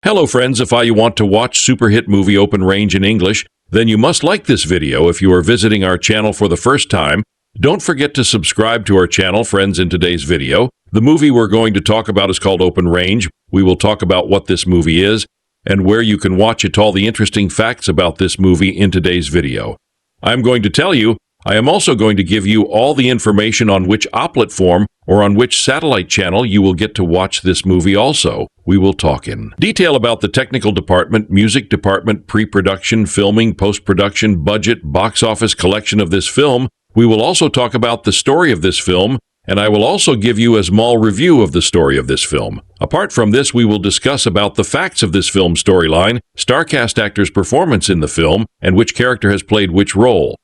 Hello friends, if you want to watch super hit movie Open Range in English, then you must like this video. If you are visiting our channel for the first time, don't forget to subscribe to our channel, friends. In today's video, the movie we're going to talk about is called Open Range. We will talk about what this movie is and where you can watch it, all the interesting facts about this movie in today's video. I'm going to tell you, I am also going to give you all the information on which platform or on which satellite channel you will get to watch this movie also. We will talk in detail about the technical department, music department, pre-production, filming, post-production, budget, box office collection of this film. We will also talk about the story of this film, and I will also give you a small review of the story of this film. Apart from this, we will discuss about the facts of this film storyline, star-cast actors' performance in the film, and which character has played which role.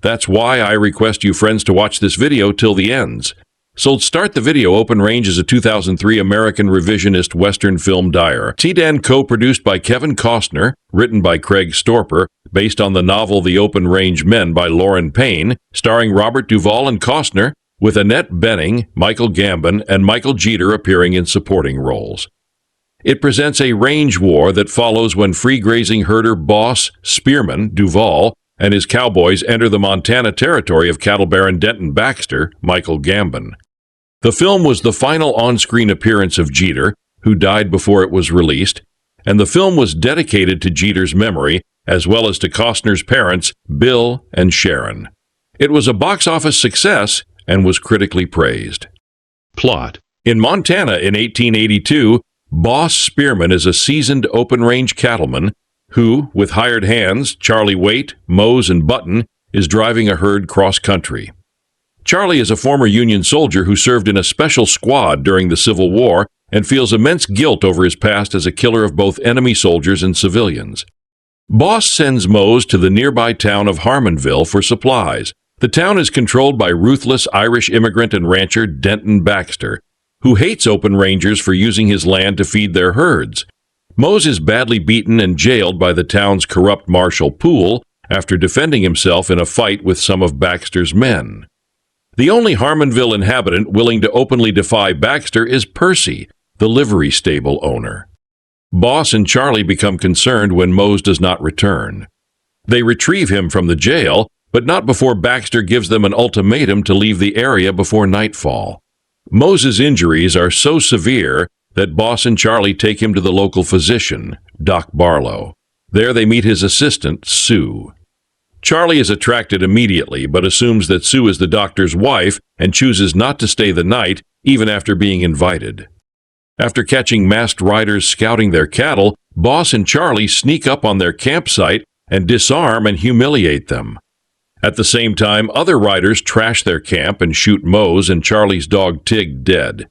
That's why I request you friends to watch this video till the ends. So let's start the video. Open Range is a 2003 American revisionist Western film directed and co-produced by Kevin Costner, written by Craig Storper, based on the novel The Open Range Men by Lauren Payne, starring Robert Duvall and Costner, with Annette Bening, Michael Gambon, and Michael Jeter appearing in supporting roles. It presents a range war that follows when free-grazing herder boss Spearman Duvall and his cowboys enter the Montana territory of cattle baron Denton Baxter, Michael Gambon. The film was the final on-screen appearance of Jeter, who died before it was released, and the film was dedicated to Jeter's memory, as well as to Costner's parents, Bill and Sharon. It was a box office success and was critically praised. Plot: in Montana in 1882, Boss Spearman is a seasoned open-range cattleman who, with hired hands, Charlie Waite, Mose, and Button, is driving a herd cross-country. Charlie is a former Union soldier who served in a special squad during the Civil War and feels immense guilt over his past as a killer of both enemy soldiers and civilians. Boss sends Mose to the nearby town of Harmonville for supplies. The town is controlled by ruthless Irish immigrant and rancher Denton Baxter, who hates open rangers for using his land to feed their herds. Mose is badly beaten and jailed by the town's corrupt Marshal Poole after defending himself in a fight with some of Baxter's men. The only Harmonville inhabitant willing to openly defy Baxter is Percy, the livery stable owner. Boss and Charlie become concerned when Mose does not return. They retrieve him from the jail, but not before Baxter gives them an ultimatum to leave the area before nightfall. Mose's injuries are so severe that Boss and Charlie take him to the local physician, Doc Barlow. There they meet his assistant, Sue. Charlie is attracted immediately, but assumes that Sue is the doctor's wife and chooses not to stay the night, even after being invited. After catching masked riders scouting their cattle, Boss and Charlie sneak up on their campsite and disarm and humiliate them. At the same time, other riders trash their camp and shoot Mose and Charlie's dog Tig dead.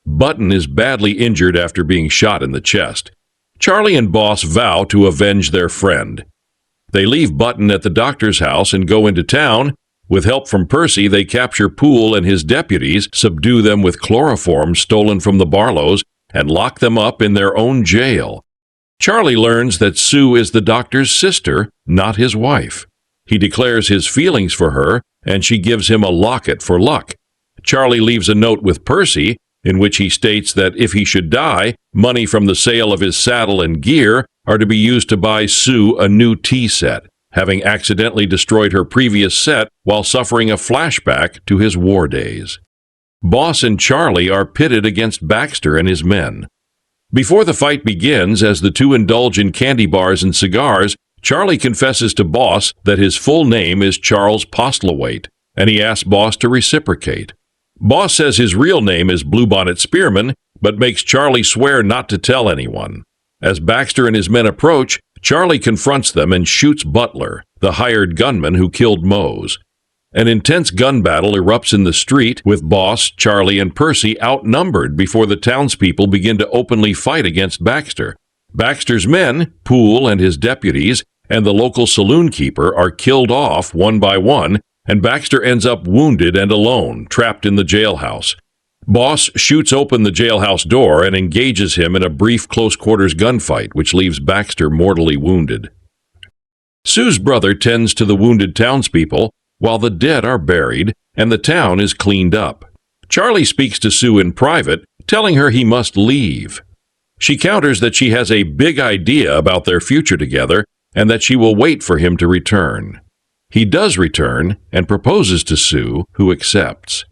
Button is badly injured after being shot in the chest. Charlie and Boss vow to avenge their friend. They leave Button at the doctor's house and go into town. With help from Percy, they capture Poole and his deputies, subdue them with chloroform stolen from the Barlows, and lock them up in their own jail. Charlie learns that Sue is the doctor's sister, not his wife. He declares his feelings for her, and she gives him a locket for luck. Charlie leaves a note with Percy, in which he states that if he should die, money from the sale of his saddle and gear are to be used to buy Sue a new tea set, having accidentally destroyed her previous set while suffering a flashback to his war days. Boss and Charlie are pitted against Baxter and his men. Before the fight begins, as the two indulge in candy bars and cigars, Charlie confesses to Boss that his full name is Charles Postlethwaite, and he asks Boss to reciprocate. Boss says his real name is Bluebonnet Spearman, but makes Charlie swear not to tell anyone. As Baxter and his men approach, Charlie confronts them and shoots Butler, the hired gunman who killed Mose. An intense gun battle erupts in the street, with Boss, Charlie, and Percy outnumbered before the townspeople begin to openly fight against Baxter. Baxter's men, Poole and his deputies, and the local saloon keeper are killed off one by one, and Baxter ends up wounded and alone, trapped in the jailhouse. Boss shoots open the jailhouse door and engages him in a brief close-quarters gunfight, which leaves Baxter mortally wounded. Sue's brother tends to the wounded townspeople, while the dead are buried, and the town is cleaned up. Charlie speaks to Sue in private, telling her he must leave. She counters that she has a big idea about their future together and that she will wait for him to return. He does return and proposes to Sue, who accepts.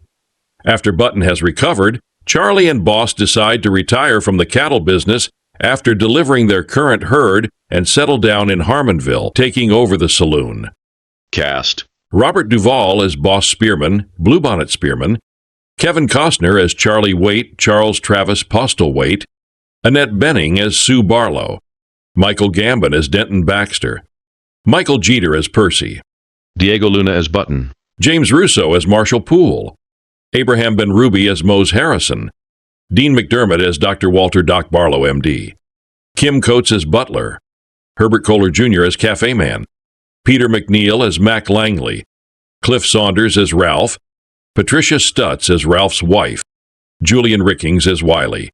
After Button has recovered, Charlie and Boss decide to retire from the cattle business after delivering their current herd and settle down in Harmonville, taking over the saloon. Cast: Robert Duvall as Boss Spearman, Bluebonnet Spearman, Kevin Costner as Charlie Waite, Charles Travis Postlethwaite, Annette Bening as Sue Barlow, Michael Gambon as Denton Baxter, Michael Jeter as Percy, Diego Luna as Button, James Russo as Marshall Poole, Abraham Ben-Ruby as Mose Harrison, Dean McDermott as Dr. Walter Doc Barlow, M.D., Kim Coates as Butler, Herbert Kohler Jr. as Cafe Man, Peter McNeil as Mac Langley, Cliff Saunders as Ralph, Patricia Stutz as Ralph's wife, Julian Rickings as Wiley,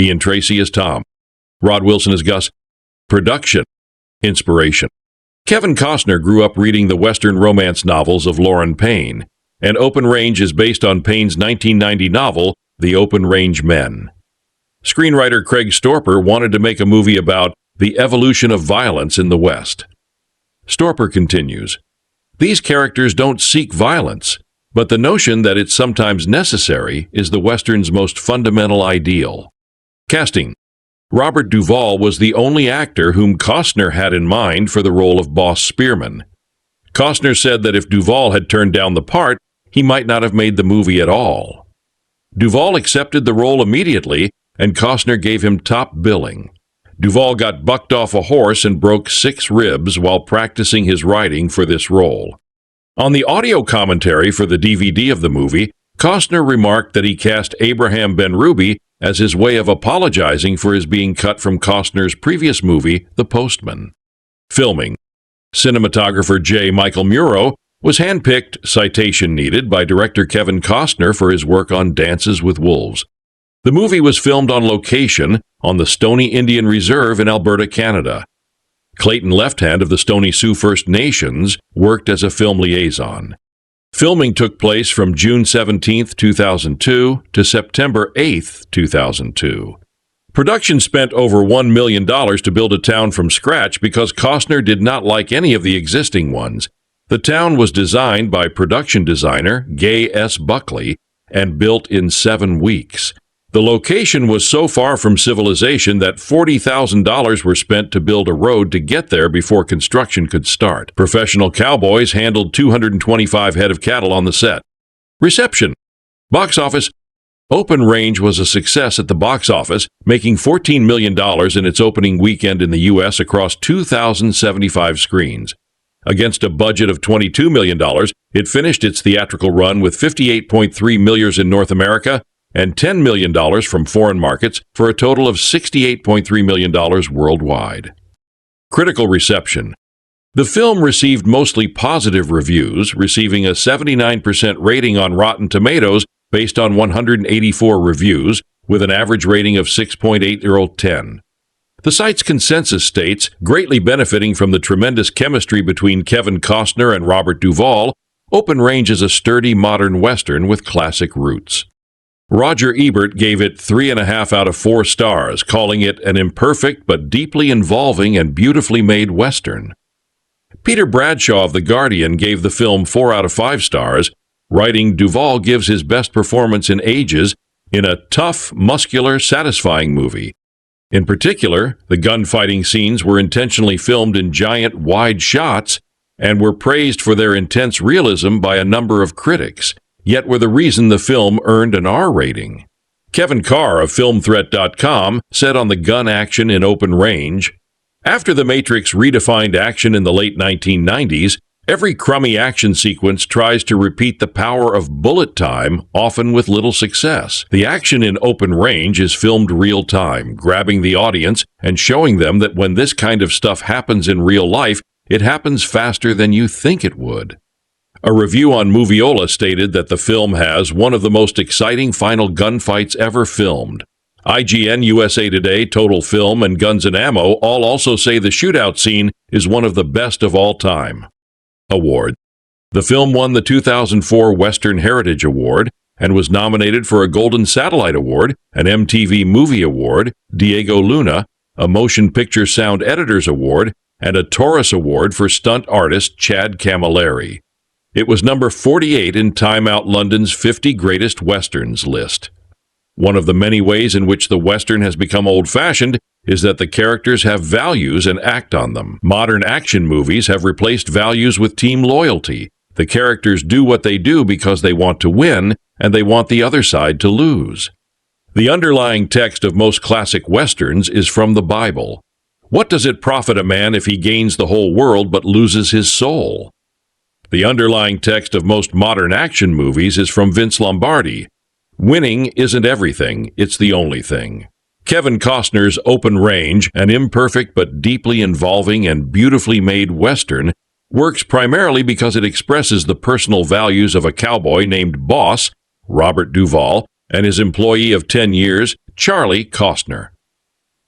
Ian Tracy as Tom, Rod Wilson as Gus. Production. Inspiration. Kevin Costner grew up reading the Western romance novels of Lauren Payne, and Open Range is based on Payne's 1990 novel, The Open Range Men. Screenwriter Craig Storper wanted to make a movie about the evolution of violence in the West. Storper continues, "These characters don't seek violence, but the notion that it's sometimes necessary is the Western's most fundamental ideal." Casting. Robert Duvall was the only actor whom Costner had in mind for the role of Boss Spearman. Costner said that if Duvall had turned down the part, he might not have made the movie at all. Duvall accepted the role immediately, and Costner gave him top billing. Duvall got bucked off a horse and broke 6 ribs while practicing his writing for this role. On the audio commentary for the DVD of the movie, Costner remarked that he cast Abraham Ben-Ruby as his way of apologizing for his being cut from Costner's previous movie, The Postman. Filming. Cinematographer J. Michael Muro was handpicked, citation needed, by director Kevin Costner for his work on Dances with Wolves. The movie was filmed on location on the Stoney Indian Reserve in Alberta, Canada. Clayton Lefthand of the Stoney Sioux First Nations worked as a film liaison. Filming took place from June 17, 2002 to September 8, 2002. Production spent over $1 million to build a town from scratch because Costner did not like any of the existing ones. The town was designed by production designer Gay S. Buckley and built in 7 weeks. The location was so far from civilization that $40,000 were spent to build a road to get there before construction could start. Professional cowboys handled 225 head of cattle on the set. Reception. Box office. Open Range was a success at the box office, making $14 million in its opening weekend in the U.S. across 2,075 screens. Against a budget of $22 million, it finished its theatrical run with $58.3 million in North America and $10 million from foreign markets for a total of $68.3 million worldwide. Critical reception. The film received mostly positive reviews, receiving a 79% rating on Rotten Tomatoes based on 184 reviews, with an average rating of 6.8/10. The site's consensus states, greatly benefiting from the tremendous chemistry between Kevin Costner and Robert Duvall, Open Range is a sturdy modern Western with classic roots. Roger Ebert gave it 3.5 out of 4 stars, calling it an imperfect but deeply involving and beautifully made Western. Peter Bradshaw of The Guardian gave the film 4 out of 5 stars, writing, "Duvall gives his best performance in ages in a tough, muscular, satisfying movie. In particular, the gunfighting scenes were intentionally filmed in giant, wide shots and were praised for their intense realism by a number of critics, yet were the reason the film earned an R rating." Kevin Carr of FilmThreat.com said on the gun action in Open Range, "After The Matrix redefined action in the late 1990s, every crummy action sequence tries to repeat the power of bullet time, often with little success. The action in Open Range is filmed real time, grabbing the audience and showing them that when this kind of stuff happens in real life, it happens faster than you think it would." A review on Moviola stated that the film has one of the most exciting final gunfights ever filmed. IGN, USA Today, Total Film, and Guns & Ammo all also say the shootout scene is one of the best of all time. Award. The film won the 2004 Western Heritage Award and was nominated for a Golden Satellite Award, an MTV Movie Award, Diego Luna, a Motion Picture Sound Editors Award, and a Taurus Award for stunt artist Chad Camilleri. It was number 48 in Time Out London's 50 Greatest Westerns list. One of the many ways in which the Western has become old-fashioned is that the characters have values and act on them. Modern action movies have replaced values with team loyalty. The characters do what they do because they want to win, and they want the other side to lose. The underlying text of most classic Westerns is from the Bible. What does it profit a man if he gains the whole world but loses his soul? The underlying text of most modern action movies is from Vince Lombardi. Winning isn't everything, it's the only thing. Kevin Costner's Open Range, an imperfect but deeply involving and beautifully made Western, works primarily because it expresses the personal values of a cowboy named Boss, Robert Duvall, and his employee of 10 years, Charlie Costner.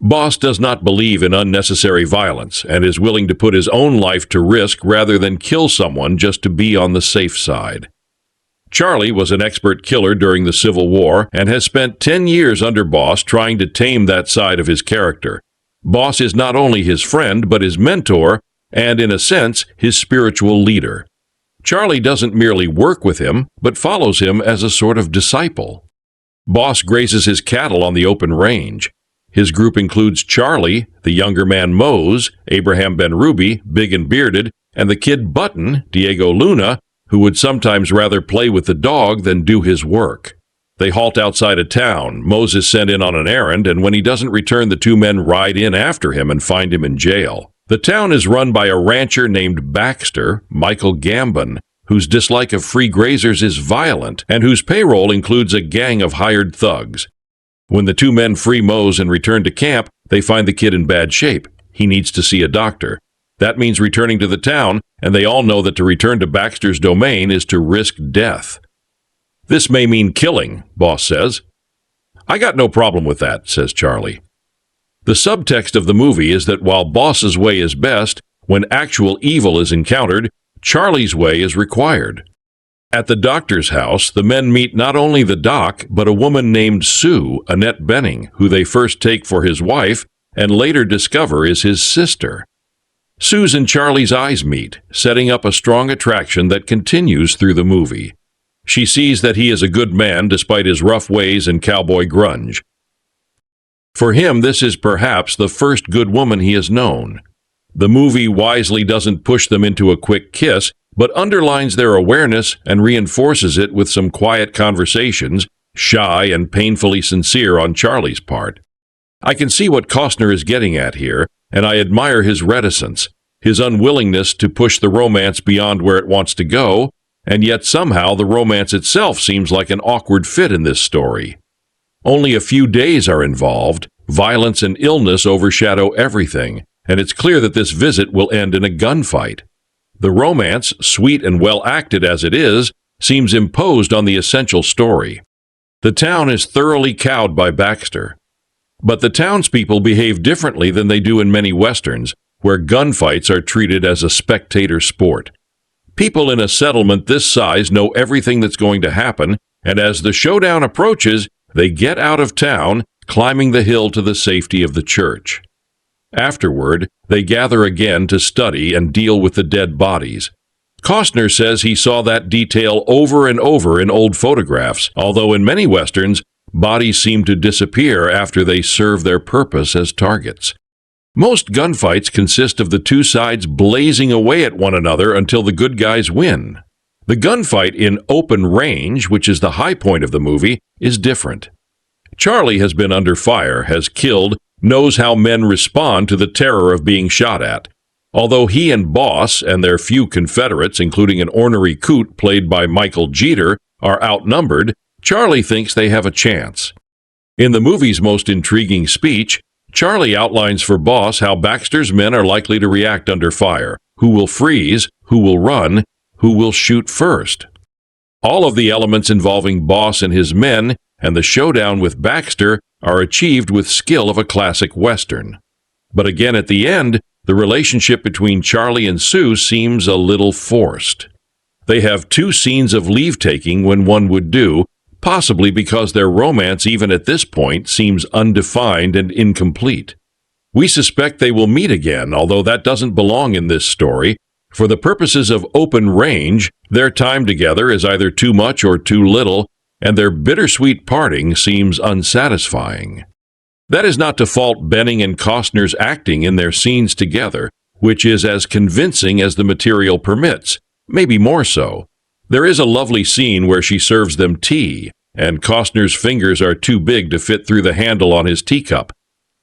Boss does not believe in unnecessary violence and is willing to put his own life to risk rather than kill someone just to be on the safe side. Charlie was an expert killer during the Civil War and has spent 10 years under Boss trying to tame that side of his character. Boss is not only his friend but his mentor and, in a sense, his spiritual leader. Charlie doesn't merely work with him, but follows him as a sort of disciple. Boss grazes his cattle on the open range. His group includes Charlie, the younger man Mose, Abraham Ben Ruby, big and bearded, and the kid Button, Diego Luna, who would sometimes rather play with the dog than do his work. They halt outside a town. Mose is sent in on an errand, and when he doesn't return, the two men ride in after him and find him in jail. The town is run by a rancher named Baxter, Michael Gambon, whose dislike of free grazers is violent and whose payroll includes a gang of hired thugs. When the two men free Mose and return to camp, they find the kid in bad shape. He needs to see a doctor. That means returning to the town, and they all know that to return to Baxter's domain is to risk death. This may mean killing, Boss says. I got no problem with that, says Charlie. The subtext of the movie is that while Boss's way is best, when actual evil is encountered, Charlie's way is required. At the doctor's house, the men meet not only the doc, but a woman named Sue, Annette Benning, who they first take for his wife and later discover is his sister. Sue's and Charlie's eyes meet, setting up a strong attraction that continues through the movie. She sees that he is a good man despite his rough ways and cowboy grunge. For him, this is perhaps the first good woman he has known. The movie wisely doesn't push them into a quick kiss, but underlines their awareness and reinforces it with some quiet conversations, shy and painfully sincere on Charlie's part. I can see what Costner is getting at here, and I admire his reticence, his unwillingness to push the romance beyond where it wants to go, and yet somehow the romance itself seems like an awkward fit in this story. Only a few days are involved, violence and illness overshadow everything, and it's clear that this visit will end in a gunfight. The romance, sweet and well acted as it is, seems imposed on the essential story. The town is thoroughly cowed by Baxter. But the townspeople behave differently than they do in many westerns, where gunfights are treated as a spectator sport. People in a settlement this size know everything that's going to happen, and as the showdown approaches, they get out of town, climbing the hill to the safety of the church. Afterward, they gather again to study and deal with the dead bodies. Costner says he saw that detail over and over in old photographs, although in many westerns, bodies seem to disappear after they serve their purpose as targets. Most gunfights consist of the two sides blazing away at one another until the good guys win. The gunfight in Open Range, which is the high point of the movie, is different. Charlie has been under fire, has killed, knows how men respond to the terror of being shot at. Although he and Boss and their few Confederates, including an ornery coot played by Michael Jeter, are outnumbered, Charlie thinks they have a chance. In the movie's most intriguing speech, Charlie outlines for Boss how Baxter's men are likely to react under fire, who will freeze, who will run, who will shoot first. All of the elements involving Boss and his men and the showdown with Baxter are achieved with skill of a classic Western. But again at the end, the relationship between Charlie and Sue seems a little forced. They have two scenes of leave-taking when one would do, possibly because their romance even at this point seems undefined and incomplete. We suspect they will meet again, although that doesn't belong in this story. For the purposes of open range, their time together is either too much or too little, and their bittersweet parting seems unsatisfying. That is not to fault Benning and Costner's acting in their scenes together, which is as convincing as the material permits, maybe more so. There is a lovely scene where she serves them tea, and Costner's fingers are too big to fit through the handle on his teacup.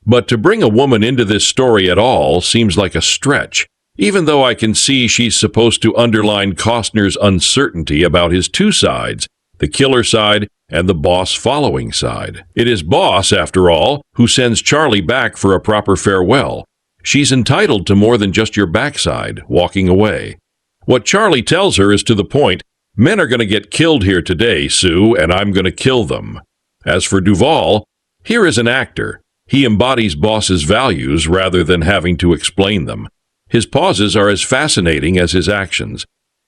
But to bring a woman into this story at all seems like a stretch, even though I can see she's supposed to underline Costner's uncertainty about his two sides, the killer side and the boss following side. It is Boss, after all, who sends Charlie back for a proper farewell. She's entitled to more than just your backside, walking away. What Charlie tells her is to the point. Men are going to get killed here today, Sue, and I'm going to kill them. As for Duvall, here is an actor. He embodies Boss's values rather than having to explain them. His pauses are as fascinating as his actions.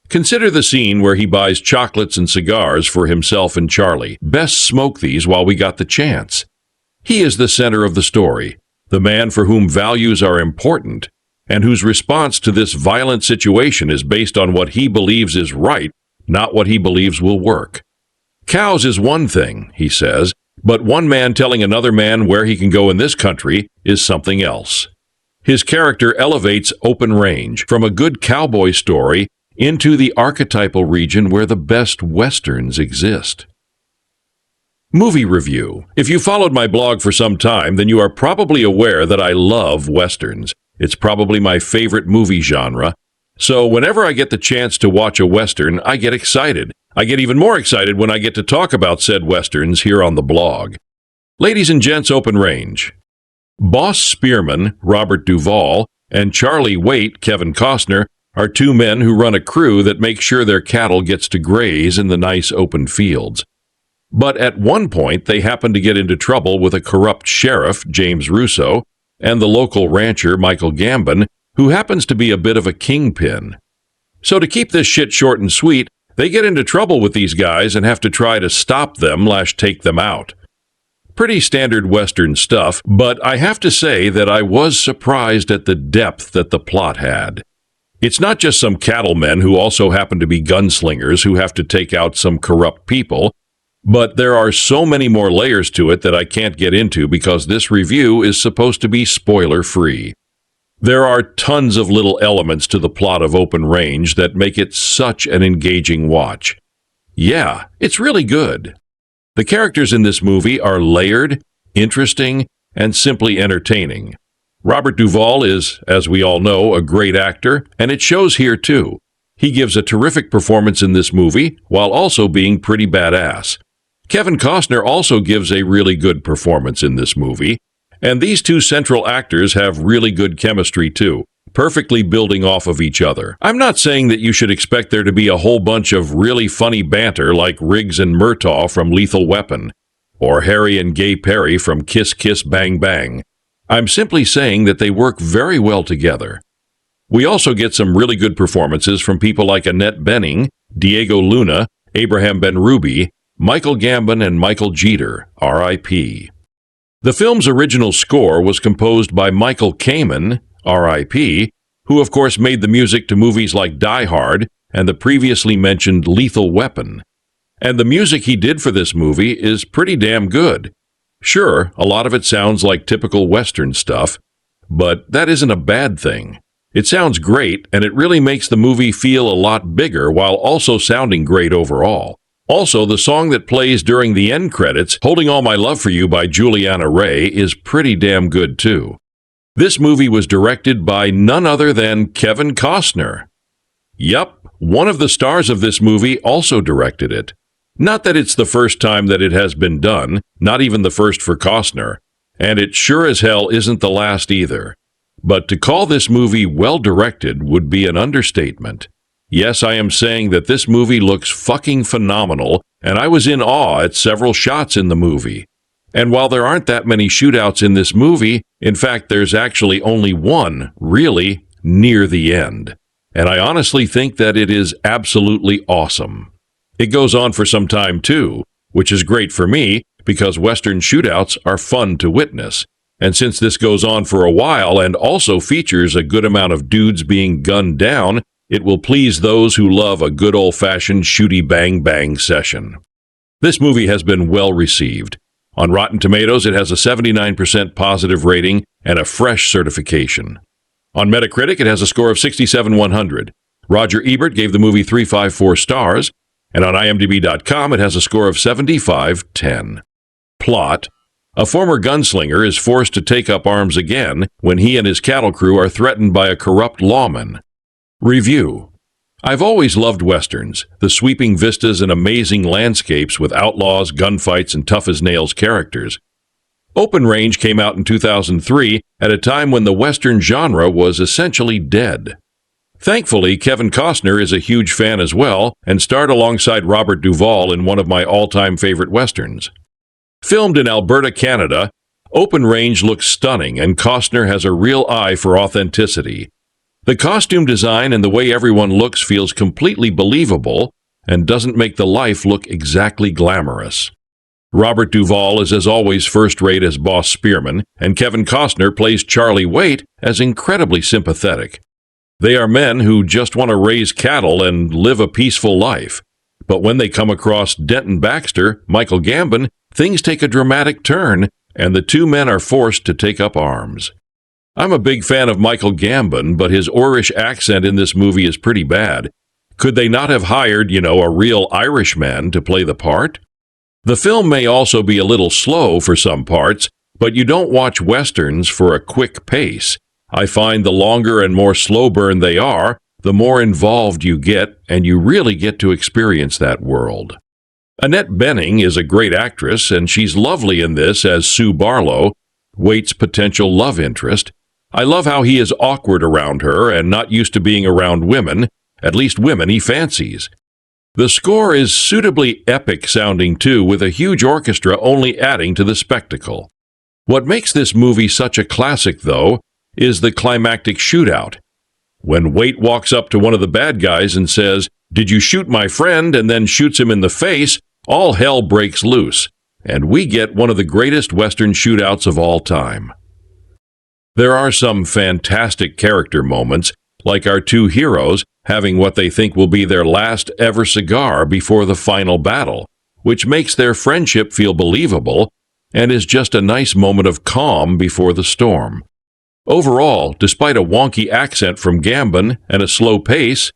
Consider the scene where he buys chocolates and cigars for himself and Charlie. Best smoke these while we got the chance. He is the center of the story, the man for whom values are important, and whose response to this violent situation is based on what he believes is right, not what he believes will work. Cows is one thing, he says, but one man telling another man where he can go in this country is something else. His character elevates open range from a good cowboy story into the archetypal region where the best westerns exist. Movie review. If you followed my blog for some time, then you are probably aware that I love westerns. It's probably my favorite movie genre. So whenever I get the chance to watch a western, I get excited. I get even more excited when I get to talk about said westerns here on the blog. Ladies and gents, open range. Boss Spearman, Robert Duvall, and Charlie Waite, Kevin Costner, are two men who run a crew that make sure their cattle gets to graze in the nice open fields. But at one point, they happen to get into trouble with a corrupt sheriff, James Russo, and the local rancher, Michael Gambon, who happens to be a bit of a kingpin. So to keep this shit short and sweet, they get into trouble with these guys and have to try to stop them / take them out. Pretty standard Western stuff, but I have to say that I was surprised at the depth that the plot had. It's not just some cattlemen who also happen to be gunslingers who have to take out some corrupt people, but there are so many more layers to it that I can't get into because this review is supposed to be spoiler-free. There are tons of little elements to the plot of Open Range that make it such an engaging watch. Yeah, it's really good. The characters in this movie are layered, interesting, and simply entertaining. Robert Duvall is, as we all know, a great actor, and it shows here too. He gives a terrific performance in this movie, while also being pretty badass. Kevin Costner also gives a really good performance in this movie, and these two central actors have really good chemistry too, perfectly building off of each other. I'm not saying that you should expect there to be a whole bunch of really funny banter like Riggs and Murtaugh from Lethal Weapon, or Harry and Gay Perry from Kiss Kiss Bang Bang. I'm simply saying that they work very well together. We also get some really good performances from people like Annette Benning, Diego Luna, Abraham Benrubi, Michael Gambon, and Michael Jeter, R.I.P. The film's original score was composed by Michael Kamen, R.I.P., who of course made the music to movies like Die Hard and the previously mentioned Lethal Weapon. And the music he did for this movie is pretty damn good. Sure, a lot of it sounds like typical Western stuff, but that isn't a bad thing. It sounds great, and it really makes the movie feel a lot bigger while also sounding great overall. Also, the song that plays during the end credits, Holding All My Love for You by Juliana Ray, is pretty damn good too. This movie was directed by none other than Kevin Costner. Yup, one of the stars of this movie also directed it. Not that it's the first time that it has been done, not even the first for Costner, and it sure as hell isn't the last either. But to call this movie well-directed would be an understatement. Yes, I am saying that this movie looks fucking phenomenal, and I was in awe at several shots in the movie. And while there aren't that many shootouts in this movie, in fact, there's actually only one, really, near the end. And I honestly think that it is absolutely awesome. It goes on for some time, too, which is great for me because Western shootouts are fun to witness. And since this goes on for a while and also features a good amount of dudes being gunned down, it will please those who love a good old-fashioned shooty bang-bang session. This movie has been well received. On Rotten Tomatoes, it has a 79% positive rating and a fresh certification. On Metacritic, it has a score of 67,100. Roger Ebert gave the movie 3.54 stars, and on IMDb.com, it has a score of 75/10. Plot: a former gunslinger is forced to take up arms again when he and his cattle crew are threatened by a corrupt lawman. Review: I've always loved westerns, the sweeping vistas and amazing landscapes with outlaws, gunfights, and tough-as-nails characters. Open Range came out in 2003 at a time when the western genre was essentially dead. Thankfully, Kevin Costner is a huge fan as well and starred alongside Robert Duvall in one of my all-time favorite westerns. Filmed in Alberta, Canada, Open Range looks stunning and Costner has a real eye for authenticity. The costume design and the way everyone looks feels completely believable and doesn't make the life look exactly glamorous. Robert Duvall is as always first-rate as Boss Spearman, and Kevin Costner plays Charlie Waite as incredibly sympathetic. They are men who just want to raise cattle and live a peaceful life. But when they come across Denton Baxter, Michael Gambon, things take a dramatic turn, and the two men are forced to take up arms. I'm a big fan of Michael Gambon, but his Irish accent in this movie is pretty bad. Could they not have hired, a real Irishman to play the part? The film may also be a little slow for some parts, but you don't watch westerns for a quick pace. I find the longer and more slow burn they are, the more involved you get, and you really get to experience that world. Annette Bening is a great actress, and she's lovely in this as Sue Barlow, Waite's potential love interest. I love how he is awkward around her and not used to being around women, at least women he fancies. The score is suitably epic sounding too, with a huge orchestra only adding to the spectacle. What makes this movie such a classic, though, is the climactic shootout. When Waite walks up to one of the bad guys and says, "Did you shoot my friend?" and then shoots him in the face, all hell breaks loose, and we get one of the greatest Western shootouts of all time. There are some fantastic character moments, like our two heroes having what they think will be their last ever cigar before the final battle, which makes their friendship feel believable and is just a nice moment of calm before the storm. Overall, despite a wonky accent from Gambon and a slow pace,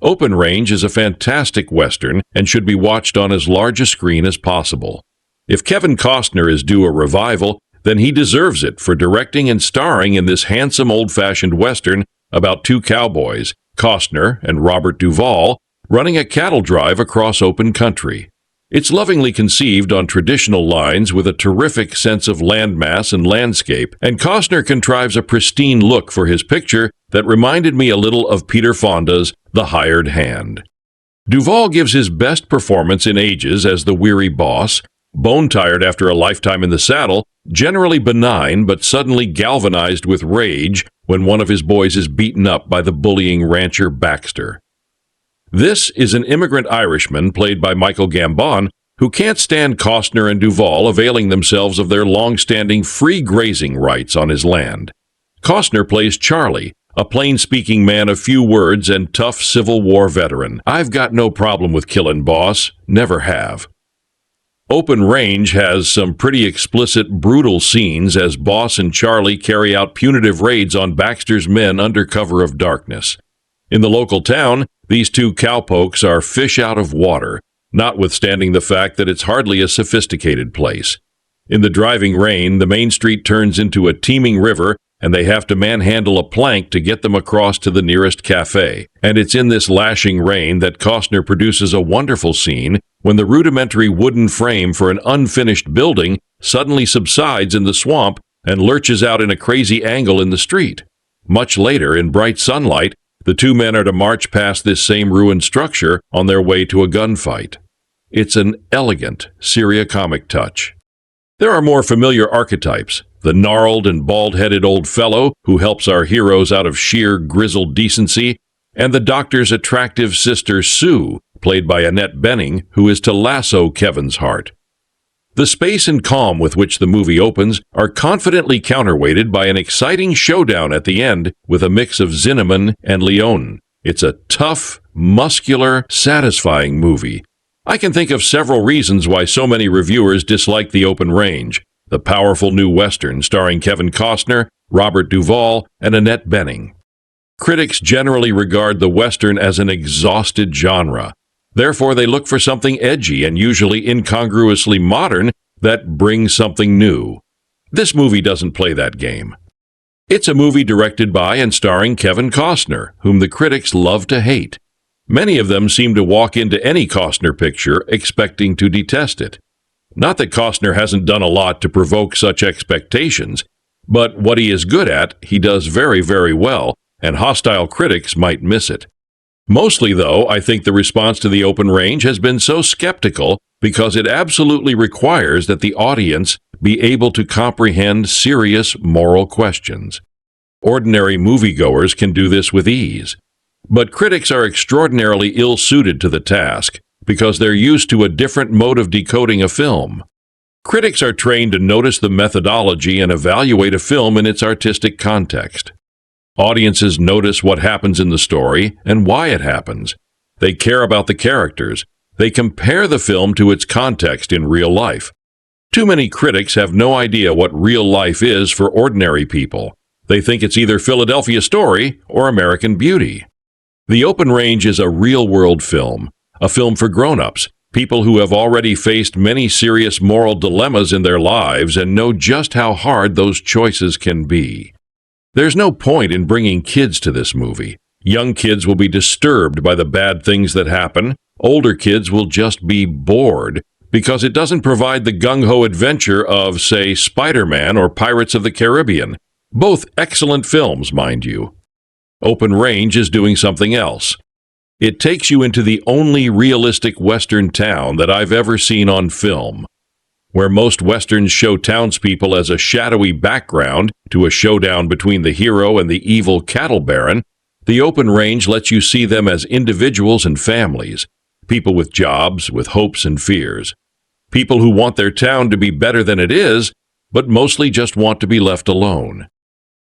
Open Range is a fantastic Western and should be watched on as large a screen as possible. If Kevin Costner is due a revival, then he deserves it for directing and starring in this handsome old-fashioned Western about two cowboys, Costner and Robert Duvall, running a cattle drive across open country. It's lovingly conceived on traditional lines with a terrific sense of landmass and landscape, and Costner contrives a pristine look for his picture that reminded me a little of Peter Fonda's The Hired Hand. Duvall gives his best performance in ages as the weary boss, bone-tired after a lifetime in the saddle, generally benign but suddenly galvanized with rage when one of his boys is beaten up by the bullying rancher Baxter. This is an immigrant Irishman played by Michael Gambon who can't stand Costner and Duvall availing themselves of their long-standing free grazing rights on his land. Costner plays Charlie, a plain-speaking man of few words and tough Civil War veteran. I've got no problem with killing boss, never have. Open Range has some pretty explicit, brutal scenes as Boss and Charlie carry out punitive raids on Baxter's men under cover of darkness. In the local town, these two cowpokes are fish out of water, notwithstanding the fact that it's hardly a sophisticated place. In the driving rain, the main street turns into a teeming river, and they have to manhandle a plank to get them across to the nearest cafe. And it's in this lashing rain that Costner produces a wonderful scene when the rudimentary wooden frame for an unfinished building suddenly subsides in the swamp and lurches out in a crazy angle in the street. Much later, in bright sunlight, the two men are to march past this same ruined structure on their way to a gunfight. It's an elegant Syria-comic touch. There are more familiar archetypes: the gnarled and bald-headed old fellow who helps our heroes out of sheer grizzled decency, and the doctor's attractive sister Sue, played by Annette Bening, who is to lasso Kevin's heart. The space and calm with which the movie opens are confidently counterweighted by an exciting showdown at the end with a mix of Zinnemann and Leone. It's a tough, muscular, satisfying movie. I can think of several reasons why so many reviewers dislike The Open Range, the powerful new Western starring Kevin Costner, Robert Duvall, and Annette Bening. Critics generally regard the Western as an exhausted genre. Therefore, they look for something edgy and usually incongruously modern that brings something new. This movie doesn't play that game. It's a movie directed by and starring Kevin Costner, whom the critics love to hate. Many of them seem to walk into any Costner picture expecting to detest it. Not that Costner hasn't done a lot to provoke such expectations, but what he is good at, he does very, very well, and hostile critics might miss it. Mostly, though, I think the response to The Open Range has been so skeptical because it absolutely requires that the audience be able to comprehend serious moral questions. Ordinary moviegoers can do this with ease. But critics are extraordinarily ill-suited to the task because they're used to a different mode of decoding a film. Critics are trained to notice the methodology and evaluate a film in its artistic context. Audiences notice what happens in the story and why it happens. They care about the characters. They compare the film to its context in real life. Too many critics have no idea what real life is for ordinary people. They think it's either Philadelphia Story or American Beauty. The Open Range is a real-world film, a film for grown-ups, people who have already faced many serious moral dilemmas in their lives and know just how hard those choices can be. There's no point in bringing kids to this movie. Young kids will be disturbed by the bad things that happen. Older kids will just be bored because it doesn't provide the gung-ho adventure of, say, Spider-Man or Pirates of the Caribbean. Both excellent films, mind you. Open Range is doing something else. It takes you into the only realistic Western town that I've ever seen on film. Where most Westerns show townspeople as a shadowy background to a showdown between the hero and the evil cattle baron, The Open Range lets you see them as individuals and families, people with jobs, with hopes and fears, people who want their town to be better than it is, but mostly just want to be left alone.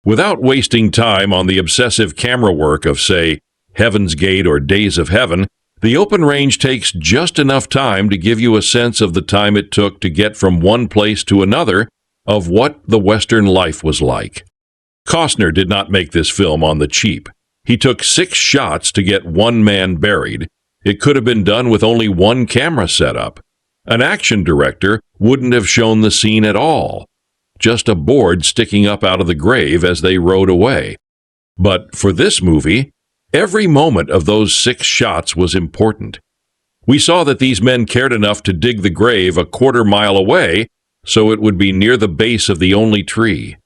Without wasting time on the obsessive camera work of, say, Heaven's Gate or Days of Heaven, The Open Range takes just enough time to give you a sense of the time it took to get from one place to another of what the Western life was like. Costner did not make this film on the cheap. He took 6 shots to get one man buried. It could have been done with only one camera setup. An action director wouldn't have shown the scene at all. Just a board sticking up out of the grave as they rode away. But for this movie, every moment of those 6 shots was important. We saw that these men cared enough to dig the grave a quarter-mile away so it would be near the base of the only tree.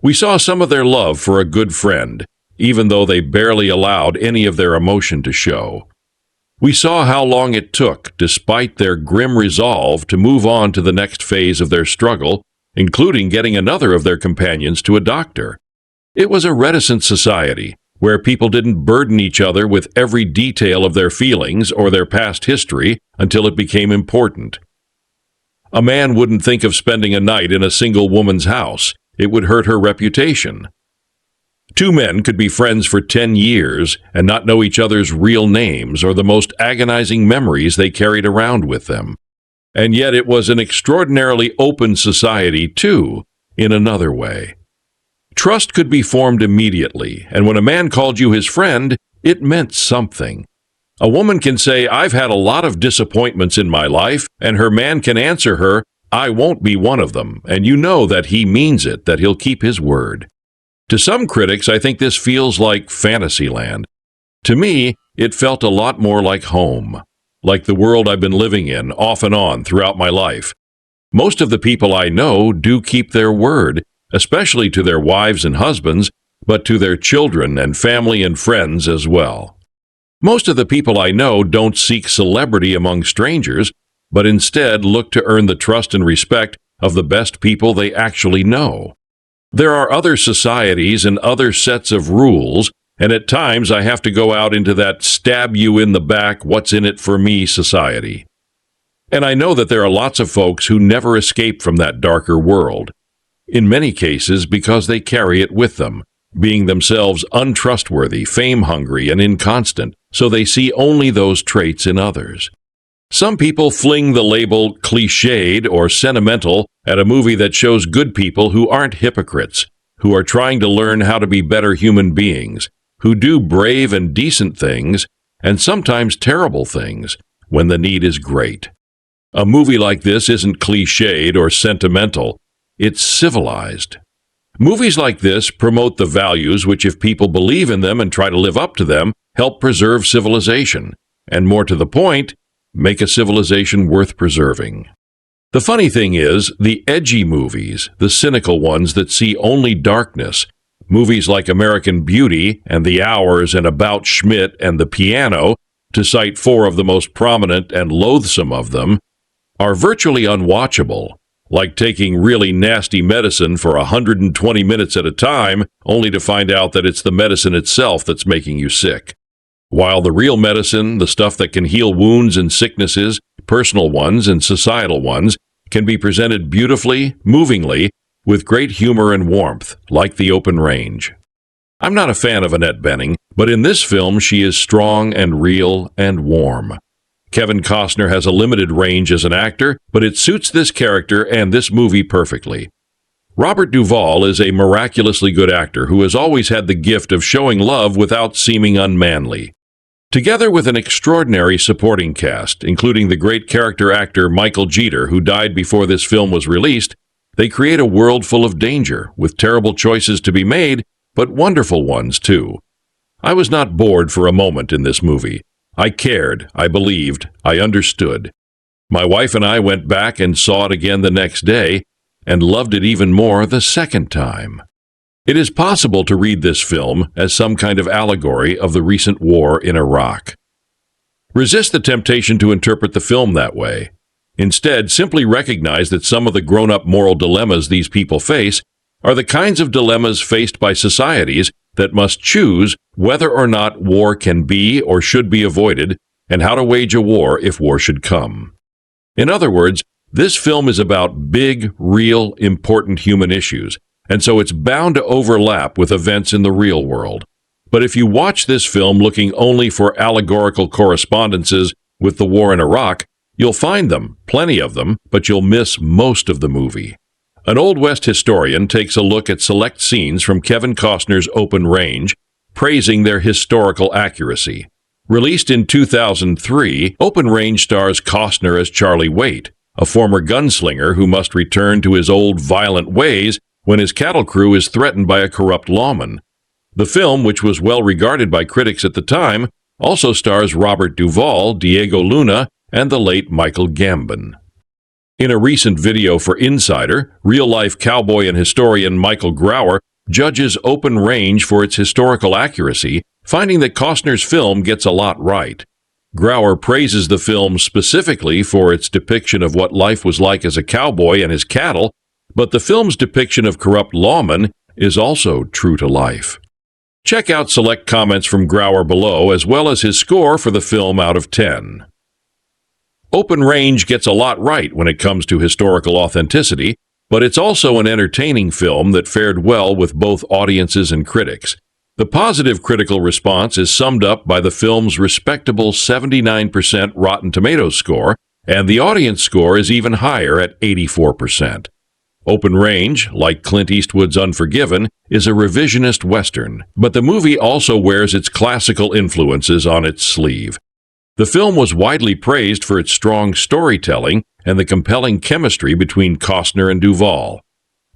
We saw some of their love for a good friend, even though they barely allowed any of their emotion to show. We saw how long it took, despite their grim resolve, to move on to the next phase of their struggle, including getting another of their companions to a doctor. It was a reticent society, where people didn't burden each other with every detail of their feelings or their past history until it became important. A man wouldn't think of spending a night in a single woman's house. It would hurt her reputation. 2 men could be friends for 10 years and not know each other's real names or the most agonizing memories they carried around with them. And yet it was an extraordinarily open society, too, in another way. Trust could be formed immediately, and when a man called you his friend, it meant something. A woman can say, "I've had a lot of disappointments in my life," and her man can answer her, "I won't be one of them," and you know that he means it, that he'll keep his word. To some critics, I think this feels like Fantasyland. To me, it felt a lot more like home, like the world I've been living in, off and on, throughout my life. Most of the people I know do keep their word, especially to their wives and husbands, but to their children and family and friends as well. Most of the people I know don't seek celebrity among strangers, but instead look to earn the trust and respect of the best people they actually know. There are other societies and other sets of rules, and at times I have to go out into that stab-you-in-the-back, what's-in-it-for-me society. And I know that there are lots of folks who never escape from that darker world, in many cases because they carry it with them, being themselves untrustworthy, fame-hungry, and inconstant, so they see only those traits in others. Some people fling the label cliched or sentimental at a movie that shows good people who aren't hypocrites, who are trying to learn how to be better human beings, who do brave and decent things, and sometimes terrible things, when the need is great. A movie like this isn't cliched or sentimental, it's civilized. Movies like this promote the values which, if people believe in them and try to live up to them, help preserve civilization, and more to the point, make a civilization worth preserving. The funny thing is, the edgy movies, the cynical ones that see only darkness, movies like American Beauty and The Hours and About Schmidt and The Piano, to cite four of the most prominent and loathsome of them, are virtually unwatchable, like taking really nasty medicine for 120 minutes at a time, only to find out that it's the medicine itself that's making you sick. While the real medicine, the stuff that can heal wounds and sicknesses, personal ones and societal ones, can be presented beautifully, movingly, with great humor and warmth, like The Open Range. I'm not a fan of Annette Bening, but in this film she is strong and real and warm. Kevin Costner has a limited range as an actor, but it suits this character and this movie perfectly. Robert Duvall is a miraculously good actor who has always had the gift of showing love without seeming unmanly. Together with an extraordinary supporting cast, including the great character actor Michael Jeter, who died before this film was released, they create a world full of danger, with terrible choices to be made, but wonderful ones too. I was not bored for a moment in this movie. I cared, I believed, I understood. My wife and I went back and saw it again the next day, and loved it even more the second time. It is possible to read this film as some kind of allegory of the recent war in Iraq. Resist the temptation to interpret the film that way. Instead, simply recognize that some of the grown-up moral dilemmas these people face are the kinds of dilemmas faced by societies that must choose whether or not war can be or should be avoided, and how to wage a war if war should come. In other words, this film is about big, real, important human issues, and so it's bound to overlap with events in the real world. But if you watch this film looking only for allegorical correspondences with the war in Iraq, you'll find them, plenty of them, but you'll miss most of the movie. An Old West historian takes a look at select scenes from Kevin Costner's Open Range, praising their historical accuracy. Released in 2003, Open Range stars Costner as Charlie Waite, a former gunslinger who must return to his old violent ways when his cattle crew is threatened by a corrupt lawman. The film, which was well regarded by critics at the time, also stars Robert Duvall, Diego Luna, and the late Michael Gambon. In a recent video for Insider, real-life cowboy and historian Michael Grauer judges Open Range for its historical accuracy, finding that Costner's film gets a lot right. Grauer praises the film specifically for its depiction of what life was like as a cowboy and his cattle, but the film's depiction of corrupt lawmen is also true to life. Check out select comments from Grauer below, as well as his score for the film out of 10. Open Range gets a lot right when it comes to historical authenticity, but it's also an entertaining film that fared well with both audiences and critics. The positive critical response is summed up by the film's respectable 79% Rotten Tomatoes score, and the audience score is even higher at 84%. Open Range, like Clint Eastwood's Unforgiven, is a revisionist Western, but the movie also wears its classical influences on its sleeve. The film was widely praised for its strong storytelling and the compelling chemistry between Costner and Duvall.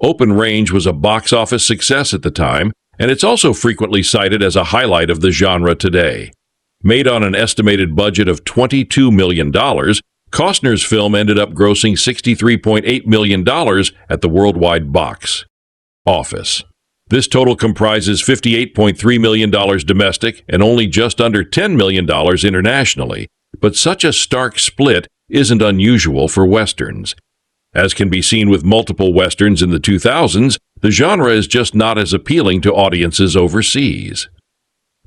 Open Range was a box office success at the time, and it's also frequently cited as a highlight of the genre today. Made on an estimated budget of $22 million, Costner's film ended up grossing $63.8 million at the worldwide box office. This total comprises $58.3 million domestic and only just under $10 million internationally, but such a stark split isn't unusual for Westerns. As can be seen with multiple Westerns in the 2000s, the genre is just not as appealing to audiences overseas.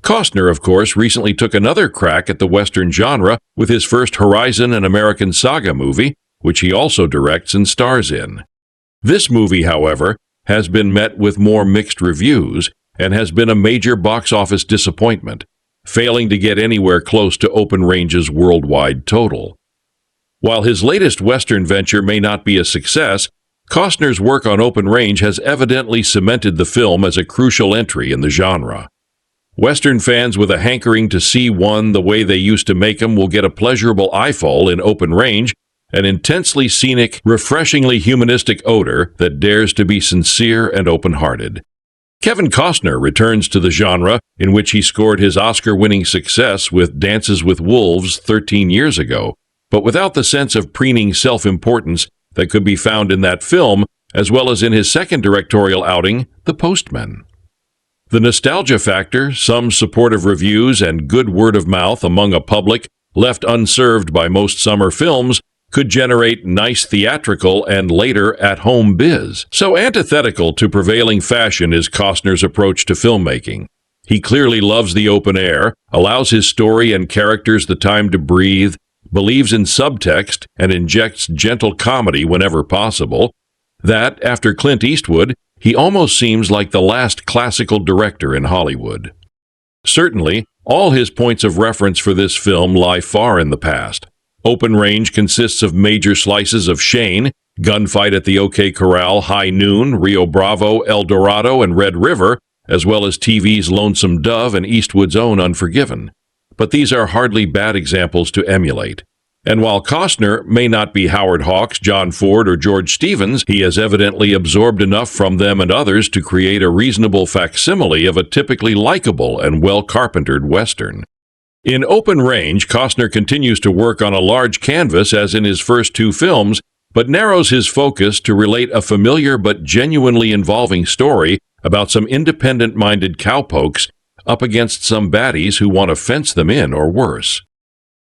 Costner, of course, recently took another crack at the Western genre with his first Horizon and American Saga movie, which he also directs and stars in. This movie, however, has been met with more mixed reviews and has been a major box office disappointment, failing to get anywhere close to Open Range's worldwide total. While his latest Western venture may not be a success, Costner's work on Open Range has evidently cemented the film as a crucial entry in the genre. Western fans with a hankering to see one the way they used to make them will get a pleasurable eyeful in Open Range, an intensely scenic, refreshingly humanistic odor that dares to be sincere and open-hearted. Kevin Costner returns to the genre in which he scored his Oscar-winning success with Dances with Wolves 13 years ago, but without the sense of preening self-importance that could be found in that film, as well as in his second directorial outing, The Postman. The nostalgia factor, some supportive reviews, and good word of mouth among a public left unserved by most summer films could generate nice theatrical and later at-home biz. So antithetical to prevailing fashion is Costner's approach to filmmaking. He clearly loves the open air, allows his story and characters the time to breathe, believes in subtext, and injects gentle comedy whenever possible. That, after Clint Eastwood, he almost seems like the last classical director in Hollywood. Certainly, all his points of reference for this film lie far in the past. Open Range consists of major slices of Shane, Gunfight at the OK Corral, High Noon, Rio Bravo, El Dorado, and Red River, as well as TV's Lonesome Dove and Eastwood's own Unforgiven. But these are hardly bad examples to emulate. And while Costner may not be Howard Hawks, John Ford, or George Stevens, he has evidently absorbed enough from them and others to create a reasonable facsimile of a typically likable and well-carpentered Western. In Open Range, Costner continues to work on a large canvas as in his first two films, but narrows his focus to relate a familiar but genuinely involving story about some independent-minded cowpokes up against some baddies who want to fence them in or worse.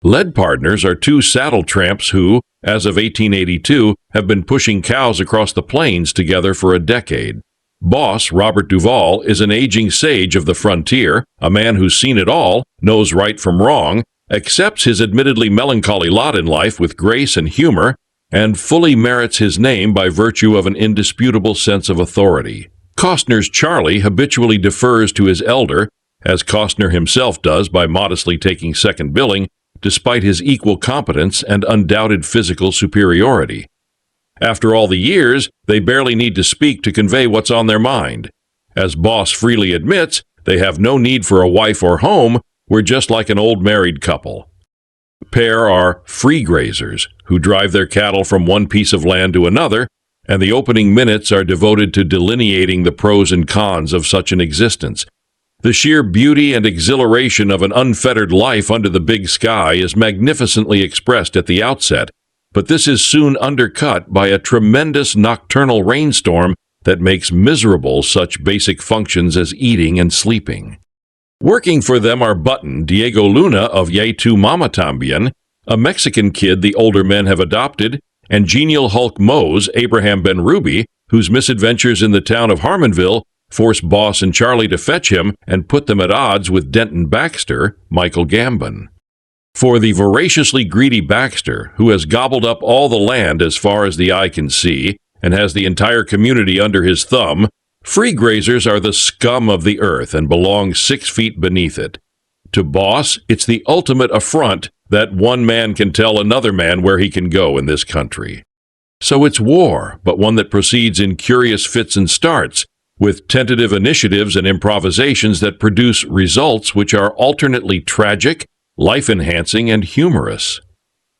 Lead Partners are two saddle tramps who, as of 1882, have been pushing cows across the plains together for a decade. Boss, Robert Duvall, is an aging sage of the frontier, a man who's seen it all, knows right from wrong, accepts his admittedly melancholy lot in life with grace and humor, and fully merits his name by virtue of an indisputable sense of authority. Costner's Charlie habitually defers to his elder, as Costner himself does by modestly taking second billing, despite his equal competence and undoubted physical superiority. After all the years, they barely need to speak to convey what's on their mind. As Boss freely admits, they have no need for a wife or home, we're just like an old married couple. The pair are free grazers, who drive their cattle from one piece of land to another, and the opening minutes are devoted to delineating the pros and cons of such an existence. The sheer beauty and exhilaration of an unfettered life under the big sky is magnificently expressed at the outset, but this is soon undercut by a tremendous nocturnal rainstorm that makes miserable such basic functions as eating and sleeping. Working for them are Button, Diego Luna of Yay Tu Mama Tambien, a Mexican kid the older men have adopted, and genial Hulk Mose, Abraham Ben Ruby, whose misadventures in the town of Harmonville force Boss and Charlie to fetch him and put them at odds with Denton Baxter, Michael Gambon. For the voraciously greedy Baxter, who has gobbled up all the land as far as the eye can see and has the entire community under his thumb, free grazers are the scum of the earth and belong 6 feet beneath it. To Boss, it's the ultimate affront that one man can tell another man where he can go in this country. So it's war, but one that proceeds in curious fits and starts, with tentative initiatives and improvisations that produce results which are alternately tragic, life-enhancing, and humorous.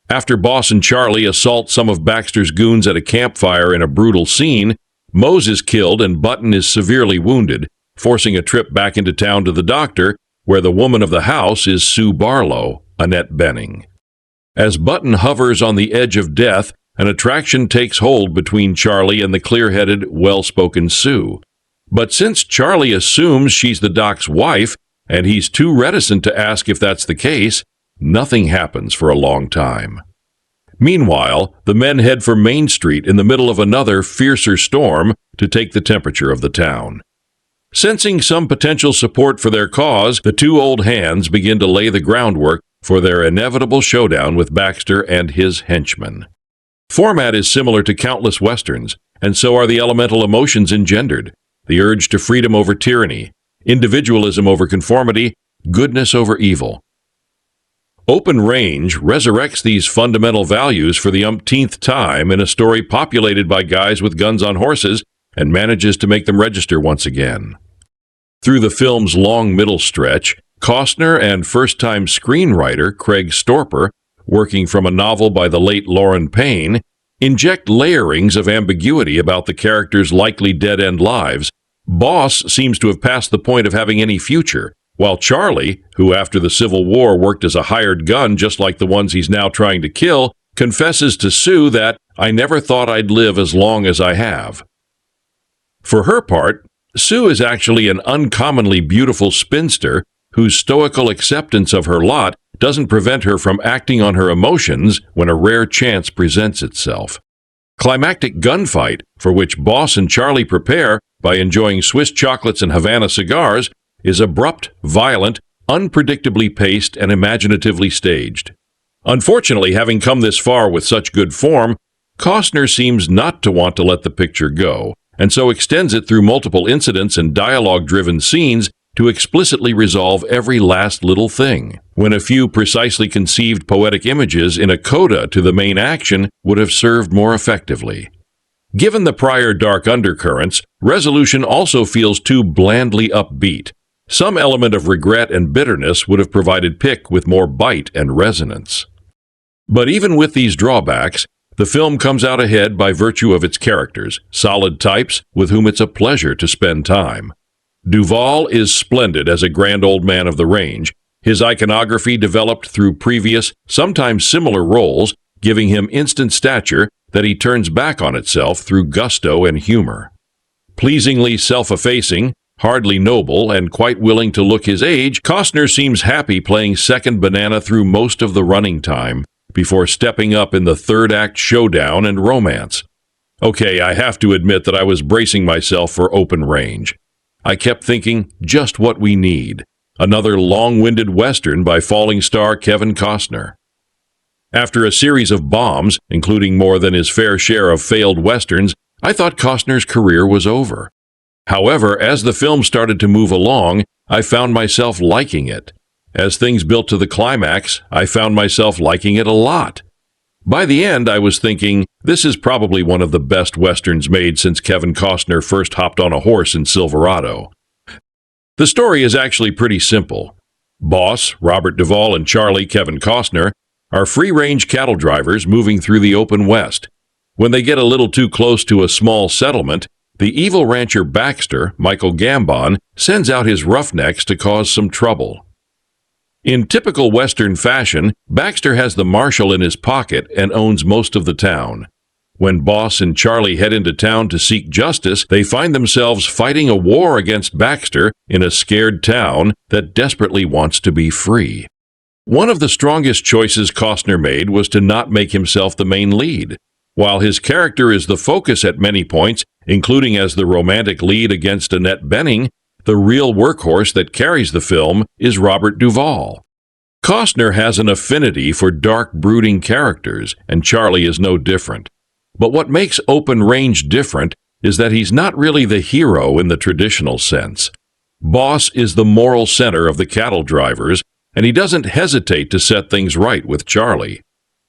After Boss and Charlie assault some of Baxter's goons at a campfire in a brutal scene, Mose is killed and Button is severely wounded, forcing a trip back into town to the doctor, where the woman of the house is Sue Barlow, Annette Benning. As Button hovers on the edge of death, an attraction takes hold between Charlie and the clear-headed, well-spoken Sue. But since Charlie assumes she's the doc's wife, and he's too reticent to ask if that's the case, nothing happens for a long time. Meanwhile, the men head for Main Street in the middle of another, fiercer storm to take the temperature of the town. Sensing some potential support for their cause, the two old hands begin to lay the groundwork for their inevitable showdown with Baxter and his henchmen. Format is similar to countless westerns, and so are the elemental emotions engendered: the urge to freedom over tyranny, individualism over conformity, goodness over evil. Open Range resurrects these fundamental values for the umpteenth time in a story populated by guys with guns on horses, and manages to make them register once again. Through the film's long middle stretch, Costner and first-time screenwriter Craig Storper, working from a novel by the late Lauren Payne, inject layerings of ambiguity about the characters' likely dead-end lives. Boss seems to have passed the point of having any future, while Charlie, who after the Civil War worked as a hired gun just like the ones he's now trying to kill, confesses to Sue that, "I never thought I'd live as long as I have." For her part, Sue is actually an uncommonly beautiful spinster whose stoical acceptance of her lot doesn't prevent her from acting on her emotions when a rare chance presents itself. Climactic gunfight, for which Boss and Charlie prepare by enjoying Swiss chocolates and Havana cigars, is abrupt, violent, unpredictably paced, and imaginatively staged. Unfortunately, having come this far with such good form, Costner seems not to want to let the picture go, and so extends it through multiple incidents and dialogue-driven scenes to explicitly resolve every last little thing, when a few precisely conceived poetic images in a coda to the main action would have served more effectively. Given the prior dark undercurrents, resolution also feels too blandly upbeat. Some element of regret and bitterness would have provided Pick with more bite and resonance. But even with these drawbacks, the film comes out ahead by virtue of its characters, solid types with whom it's a pleasure to spend time. Duvall is splendid as a grand old man of the range, his iconography developed through previous, sometimes similar roles, giving him instant stature that he turns back on itself through gusto and humor. Pleasingly self-effacing, hardly noble, and quite willing to look his age, Costner seems happy playing second banana through most of the running time, before stepping up in the third-act showdown and romance. Okay, I have to admit that I was bracing myself for Open Range. I kept thinking, just what we need. Another long-winded Western by falling star Kevin Costner. After a series of bombs, including more than his fair share of failed Westerns, I thought Costner's career was over. However, as the film started to move along, I found myself liking it. As things built to the climax, I found myself liking it a lot. By the end, I was thinking, this is probably one of the best Westerns made since Kevin Costner first hopped on a horse in Silverado. The story is actually pretty simple. Boss, Robert Duvall, and Charlie, Kevin Costner, are free-range cattle drivers moving through the open West. When they get a little too close to a small settlement, the evil rancher Baxter, Michael Gambon, sends out his roughnecks to cause some trouble. In typical Western fashion, Baxter has the marshal in his pocket and owns most of the town. When Boss and Charlie head into town to seek justice, they find themselves fighting a war against Baxter in a scared town that desperately wants to be free. One of the strongest choices Costner made was to not make himself the main lead. While his character is the focus at many points, including as the romantic lead against Annette, the real workhorse that carries the film is Robert Duvall. Costner has an affinity for dark, brooding characters, and Charlie is no different. But what makes Open Range different is that he's not really the hero in the traditional sense. Boss is the moral center of the cattle drivers, and he doesn't hesitate to set things right with Charlie.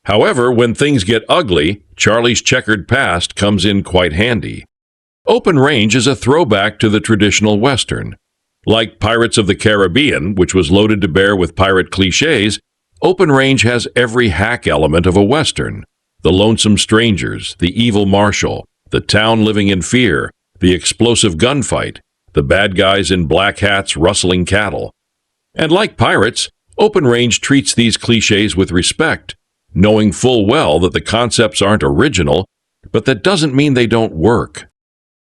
However, when things get ugly, Charlie's checkered past comes in quite handy. Open Range is a throwback to the traditional Western. Like Pirates of the Caribbean, which was loaded to bear with pirate cliches, Open Range has every hack element of a Western. The lonesome strangers, the evil marshal, the town living in fear, the explosive gunfight, the bad guys in black hats rustling cattle. And like Pirates, Open Range treats these cliches with respect, knowing full well that the concepts aren't original, but that doesn't mean they don't work.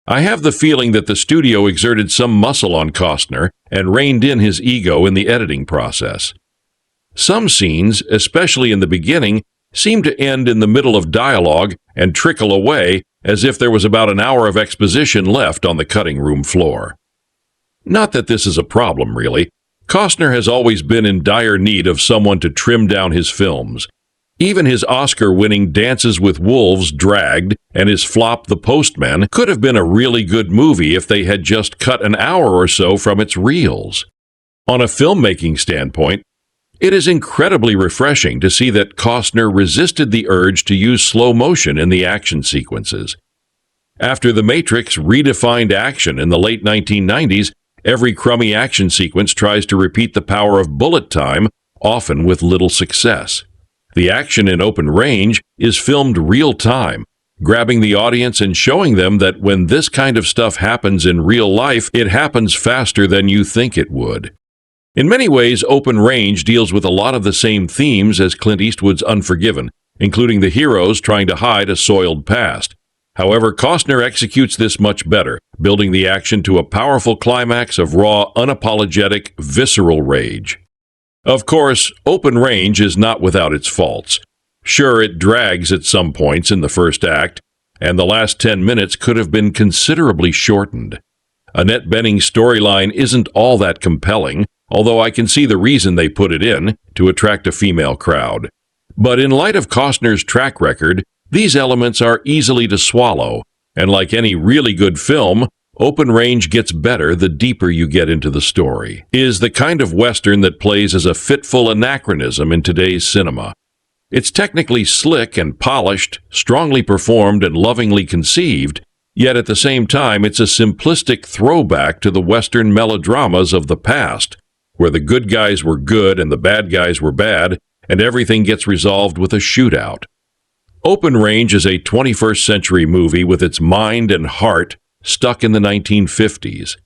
I have the feeling that the studio exerted some muscle on Costner and reined in his ego in the editing process. Some scenes, especially in the beginning, seem to end in the middle of dialogue and trickle away as if there was about an hour of exposition left on the cutting room floor. Not that this is a problem, really. Costner has always been in dire need of someone to trim down his films. Even his Oscar-winning Dances with Wolves dragged, and his flop The Postman could have been a really good movie if they had just cut an hour or so from its reels. On a filmmaking standpoint, it is incredibly refreshing to see that Costner resisted the urge to use slow motion in the action sequences. After The Matrix redefined action in the late 1990s, every crummy action sequence tries to repeat the power of bullet time, often with little success. The action in Open Range is filmed real time, grabbing the audience and showing them that when this kind of stuff happens in real life, it happens faster than you think it would. In many ways, Open Range deals with a lot of the same themes as Clint Eastwood's Unforgiven, including the heroes trying to hide a soiled past. However, Costner executes this much better, building the action to a powerful climax of raw, unapologetic, visceral rage. Of course, Open Range is not without its faults. Sure, it drags at some points in the first act, and the last 10 minutes could have been considerably shortened. Annette Bening's storyline isn't all that compelling, although I can see the reason they put it in, to attract a female crowd. But in light of Costner's track record, these elements are easily to swallow, and like any really good film, Open Range gets better the deeper you get into the story. It is the kind of Western that plays as a fitful anachronism in today's cinema. It's technically slick and polished, strongly performed and lovingly conceived, yet at the same time it's a simplistic throwback to the Western melodramas of the past, where the good guys were good and the bad guys were bad, and everything gets resolved with a shootout. Open Range is a 21st century movie with its mind and heart stuck in the 1950s.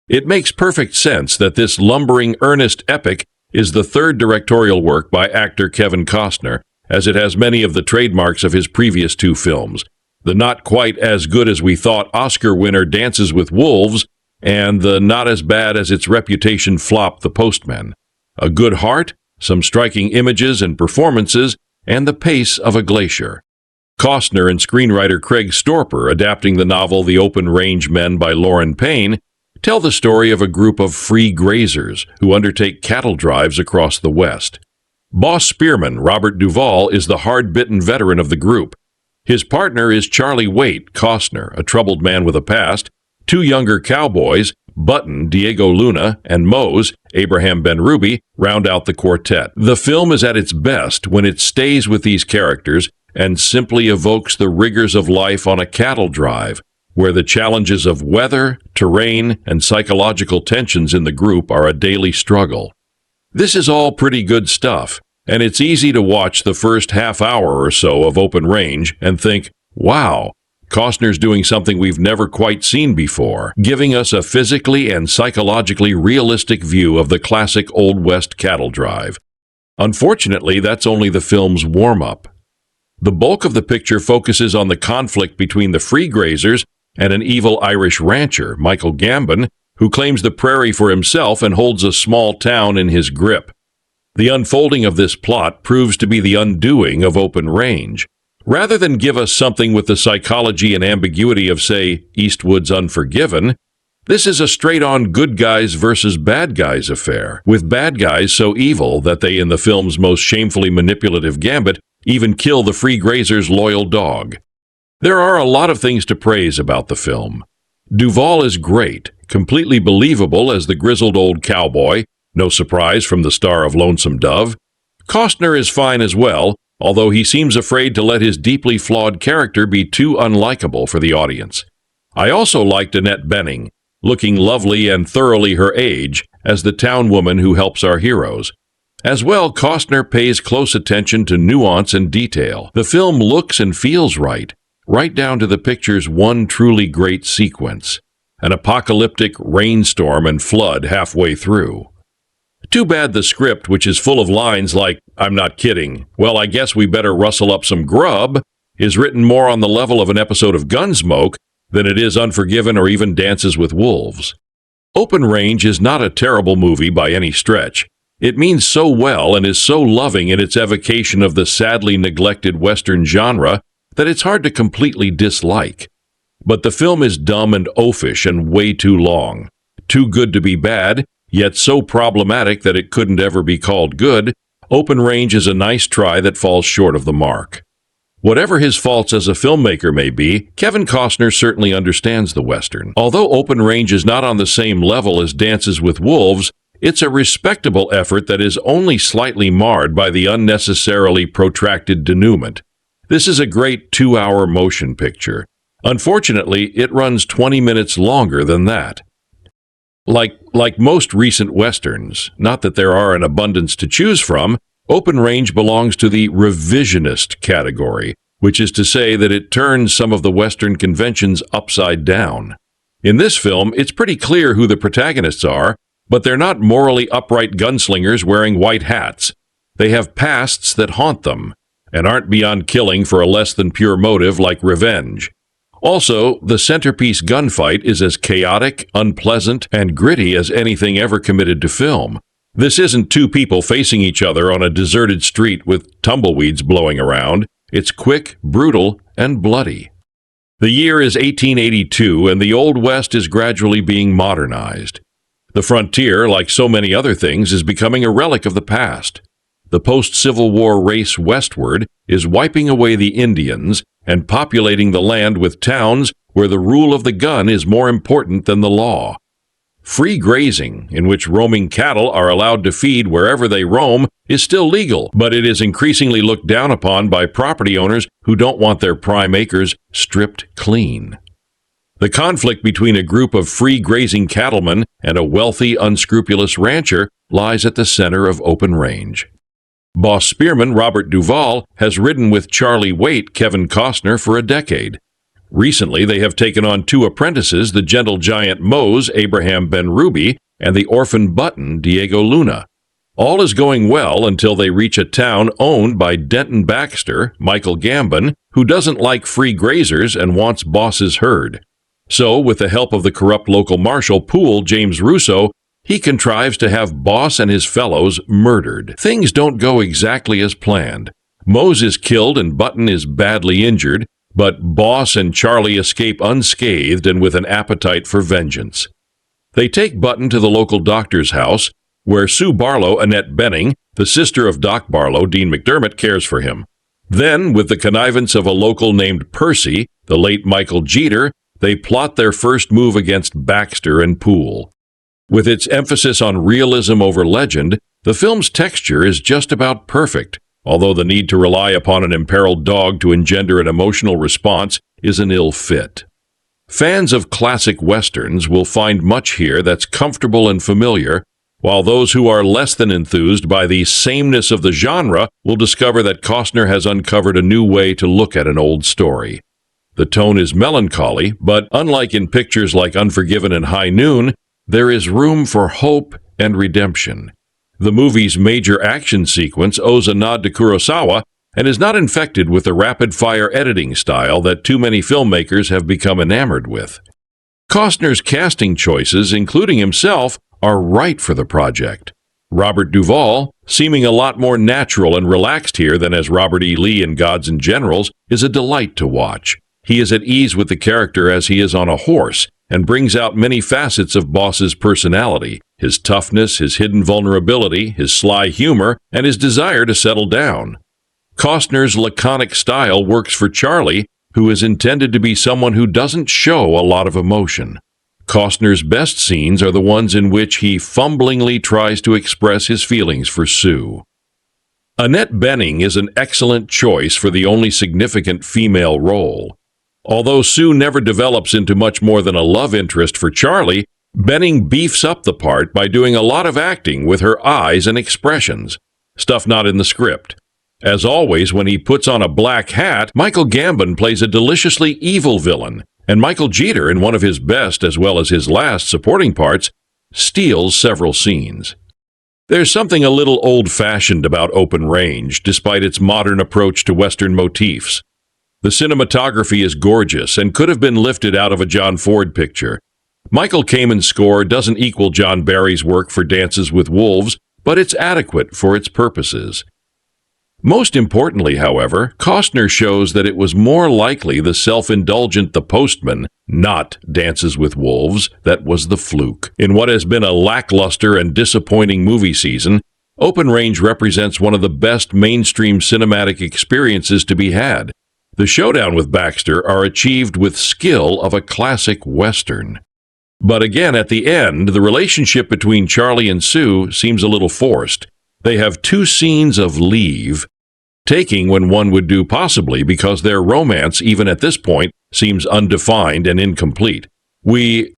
It makes perfect sense that this lumbering, earnest epic is the third directorial work by actor Kevin Costner, as it has many of the trademarks of his previous two films, the not quite as good as we thought Oscar winner Dances with Wolves, and the not as bad as its reputation flop The Postman. A good heart, some striking images and performances, and the pace of a glacier. Costner and screenwriter Craig Storper, adapting the novel The Open Range Men by Lauren Payne, tell the story of a group of free grazers who undertake cattle drives across the West. Boss spearman Robert Duvall is the hard-bitten veteran of the group. His partner is Charlie Waite, Costner, a troubled man with a past, two younger cowboys, Button, Diego Luna, and Mose, Abraham Ben-Ruby, round out the quartet. The film is at its best when it stays with these characters and simply evokes the rigors of life on a cattle drive, where the challenges of weather, terrain, and psychological tensions in the group are a daily struggle. This is all pretty good stuff, and it's easy to watch the first half hour or so of Open Range and think, wow, Costner's doing something we've never quite seen before, giving us a physically and psychologically realistic view of the classic Old West cattle drive. Unfortunately, that's only the film's warm-up. The bulk of the picture focuses on the conflict between the free grazers and an evil Irish rancher, Michael Gambon, who claims the prairie for himself and holds a small town in his grip. The unfolding of this plot proves to be the undoing of Open Range. Rather than give us something with the psychology and ambiguity of, say, Eastwood's Unforgiven, this is a straight-on good guys versus bad guys affair, with bad guys so evil that they, in the film's most shamefully manipulative gambit, even kill the free grazer's loyal dog. There are a lot of things to praise about the film. Duvall is great, completely believable as the grizzled old cowboy, no surprise from the star of Lonesome Dove. Costner is fine as well, although he seems afraid to let his deeply flawed character be too unlikable for the audience. I also liked Annette Bening, looking lovely and thoroughly her age, as the town woman who helps our heroes. As well, Costner pays close attention to nuance and detail. The film looks and feels right down to the picture's one truly great sequence, an apocalyptic rainstorm and flood halfway through. Too bad the script, which is full of lines like, "I'm not kidding, well, I guess we better rustle up some grub," is written more on the level of an episode of Gunsmoke than it is Unforgiven or even Dances with Wolves. Open Range is not a terrible movie by any stretch. It means so well and is so loving in its evocation of the sadly neglected Western genre that it's hard to completely dislike. But the film is dumb and oafish and way too long. Too Good to Be Bad, yet so problematic that it couldn't ever be called good, Open Range is a nice try that falls short of the mark. Whatever his faults as a filmmaker may be, Kevin Costner certainly understands the Western. Although Open Range is not on the same level as Dances with Wolves, it's a respectable effort that is only slightly marred by the unnecessarily protracted denouement. This is a great 2-hour motion picture. Unfortunately, it runs 20 minutes longer than that. Like most recent Westerns, not that there are an abundance to choose from, Open Range belongs to the revisionist category, which is to say that it turns some of the Western conventions upside down. In this film, it's pretty clear who the protagonists are, but they're not morally upright gunslingers wearing white hats. They have pasts that haunt them, and aren't beyond killing for a less than pure motive like revenge. Also, the centerpiece gunfight is as chaotic, unpleasant, and gritty as anything ever committed to film. This isn't two people facing each other on a deserted street with tumbleweeds blowing around. It's quick, brutal, and bloody. The year is 1882, and the Old West is gradually being modernized. The frontier, like so many other things, is becoming a relic of the past. The post-Civil War race westward is wiping away the Indians and populating the land with towns where the rule of the gun is more important than the law. Free grazing, in which roaming cattle are allowed to feed wherever they roam, is still legal, but it is increasingly looked down upon by property owners who don't want their prime acres stripped clean. The conflict between a group of free grazing cattlemen and a wealthy, unscrupulous rancher lies at the center of Open Range. Boss spearman Robert Duvall has ridden with Charlie Waite, Kevin Costner, for a decade. Recently, they have taken on 2 apprentices, the gentle giant Mose, Abraham Ben-Ruby, and the orphan button, Diego Luna. All is going well until they reach a town owned by Denton Baxter, Michael Gambon, who doesn't like free grazers and wants Boss's herd. So, with the help of the corrupt local marshal, Poole James Russo, he contrives to have Boss and his fellows murdered. Things don't go exactly as planned. Mose is killed and Button is badly injured, but Boss and Charlie escape unscathed and with an appetite for vengeance. They take Button to the local doctor's house, where Sue Barlow, Annette Benning, the sister of Doc Barlow, Dean McDermott, cares for him. Then, with the connivance of a local named Percy, the late Michael Jeter, they plot their first move against Baxter and Poole. With its emphasis on realism over legend, the film's texture is just about perfect, although the need to rely upon an imperiled dog to engender an emotional response is an ill fit. Fans of classic westerns will find much here that's comfortable and familiar, while those who are less than enthused by the sameness of the genre will discover that Costner has uncovered a new way to look at an old story. The tone is melancholy, but unlike in pictures like Unforgiven and High Noon, there is room for hope and redemption. The movie's major action sequence owes a nod to Kurosawa and is not infected with the rapid-fire editing style that too many filmmakers have become enamored with. Costner's casting choices, including himself, are right for the project. Robert Duvall, seeming a lot more natural and relaxed here than as Robert E. Lee in Gods and Generals, is a delight to watch. He is at ease with the character as he is on a horse, and brings out many facets of Boss's personality, his toughness, his hidden vulnerability, his sly humor, and his desire to settle down. Costner's laconic style works for Charlie, who is intended to be someone who doesn't show a lot of emotion. Costner's best scenes are the ones in which he fumblingly tries to express his feelings for Sue. Annette Benning is an excellent choice for the only significant female role. Although Sue never develops into much more than a love interest for Charlie, Benning beefs up the part by doing a lot of acting with her eyes and expressions, stuff not in the script. As always, when he puts on a black hat, Michael Gambon plays a deliciously evil villain, and Michael Jeter, in one of his best as well as his last supporting parts, steals several scenes. There's something a little old-fashioned about Open Range, despite its modern approach to Western motifs. The cinematography is gorgeous and could have been lifted out of a John Ford picture. Michael Kamen's score doesn't equal John Barry's work for Dances with Wolves, but it's adequate for its purposes. Most importantly, however, Costner shows that it was more likely the self-indulgent The Postman, not Dances with Wolves, that was the fluke. In what has been a lackluster and disappointing movie season, Open Range represents one of the best mainstream cinematic experiences to be had. The showdown with Baxter are achieved with skill of a classic Western. But again, at the end, the relationship between Charlie and Sue seems a little forced. They have 2 scenes of leave, taking when one would do possibly because their romance, even at this point, seems undefined and incomplete. We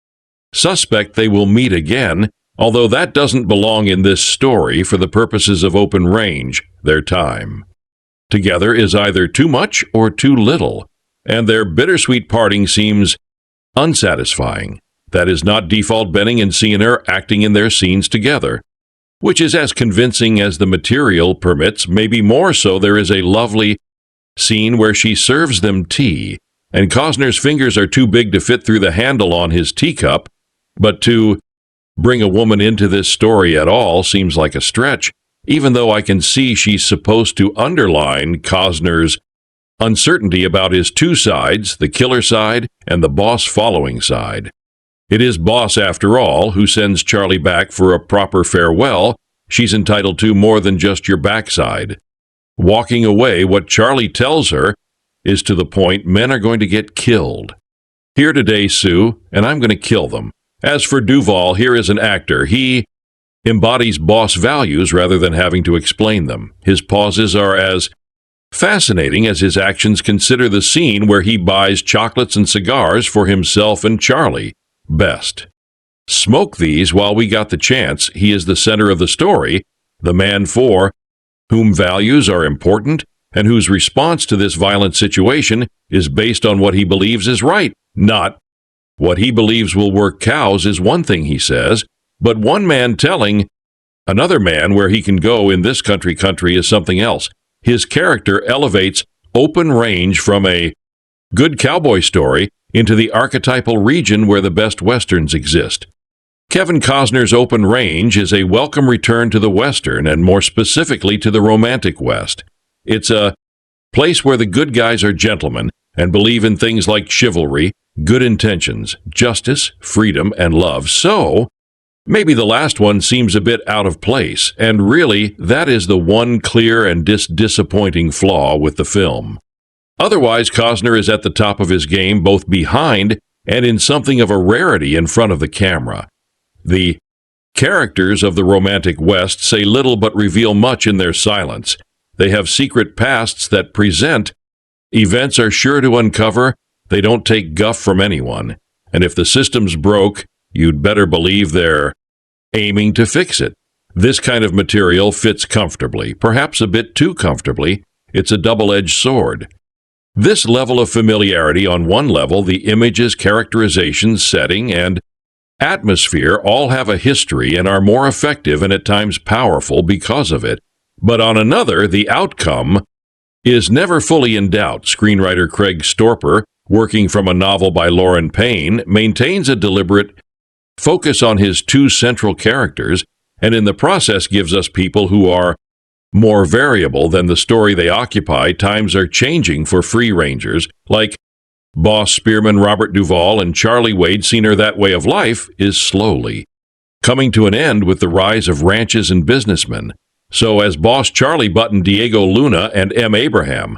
suspect they will meet again, although that doesn't belong in this story for the purposes of Open Range, their time. Together is either too much or too little, and their bittersweet parting seems unsatisfying. That is not Default Benning and Cner acting in their scenes together, which is as convincing as the material permits. Maybe more so, there is a lovely scene where she serves them tea, and Costner's fingers are too big to fit through the handle on his teacup, but to bring a woman into this story at all seems like a stretch, even though I can see she's supposed to underline Costner's uncertainty about his 2 sides, the killer side and the boss following side. It is Boss, after all, who sends Charlie back for a proper farewell. She's entitled to more than just your backside. Walking away, what Charlie tells her is to the point men are going to get killed. Here today, Sue, and I'm going to kill them. As for Duvall, here is an actor. He embodies boss values rather than having to explain them. His pauses are as fascinating as his actions. Consider the scene where he buys chocolates and cigars for himself and Charlie. Best. Smoke these while we got the chance. He is the center of the story, the man for whom values are important and whose response to this violent situation is based on what he believes is right, not what he believes will work. Cows is one thing, he says, but one man telling another man where he can go in this country is something else. His character elevates Open Range from a good cowboy story into the archetypal region where the best westerns exist. Kevin Costner's Open Range is a welcome return to the Western, and more specifically to the romantic West. It's a place where the good guys are gentlemen and believe in things like chivalry, good intentions, justice, freedom, and love. So, maybe the last one seems a bit out of place, and really, that is the one clear and disappointing flaw with the film. Otherwise, Costner is at the top of his game, both behind and in something of a rarity in front of the camera. The characters of the romantic West say little but reveal much in their silence. They have secret pasts that present events are sure to uncover. They don't take guff from anyone. And if the system's broke, you'd better believe they're aiming to fix it. This kind of material fits comfortably, perhaps a bit too comfortably. It's a double-edged sword. This level of familiarity on one level, the images, characterizations, setting, and atmosphere all have a history and are more effective and at times powerful because of it. But on another, the outcome is never fully in doubt. Screenwriter Craig Storper, working from a novel by Lauren Payne, maintains a deliberate focus on his 2 central characters, and in the process gives us people who are more variable than the story they occupy. Times are changing for free rangers, like Boss Spearman Robert Duvall and Charlie Wade. Seen that way of life is slowly coming to an end with the rise of ranches and businessmen. So as Boss Charlie Button, Diego Luna, and M. Abraham,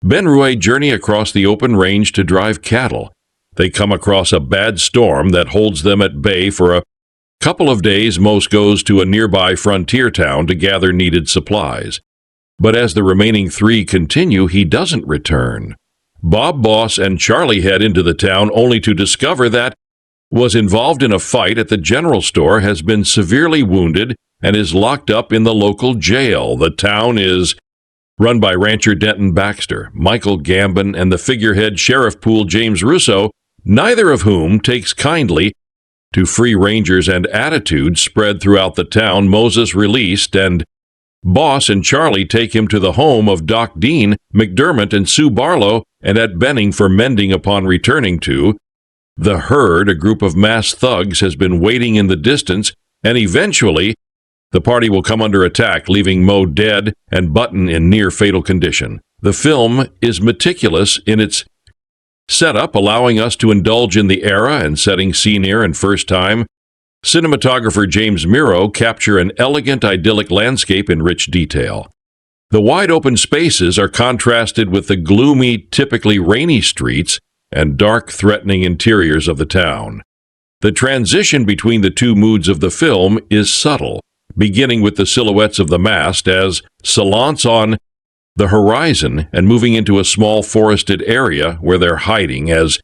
Ben Ruay journey across the Open Range to drive cattle. They come across a bad storm that holds them at bay for a couple of days. Most goes to a nearby frontier town to gather needed supplies. But as the remaining 3 continue, he doesn't return. Bob, Boss, and Charlie head into the town only to discover that was involved in a fight at the general store, has been severely wounded, and is locked up in the local jail. The town is run by rancher Denton Baxter, Michael Gambon, and the figurehead Sheriff Poole James Russo, neither of whom takes kindly to free rangers and attitudes spread throughout the town. Moses released, and Boss and Charlie take him to the home of Doc Dean, McDermott, and Sue Barlow, and at Benning for mending upon returning to the herd. A group of masked thugs has been waiting in the distance, and eventually The party will come under attack, leaving Mo dead and Button in near-fatal condition. The film is meticulous in its setup, allowing us to indulge in the era and setting senior and first-time. Cinematographer James Miro capture an elegant, idyllic landscape in rich detail. The wide-open spaces are contrasted with the gloomy, typically rainy streets and dark, threatening interiors of the town. The transition between the two moods of the film is subtle, beginning with the silhouettes of the mast as salants on the horizon and moving into a small forested area where they're hiding. As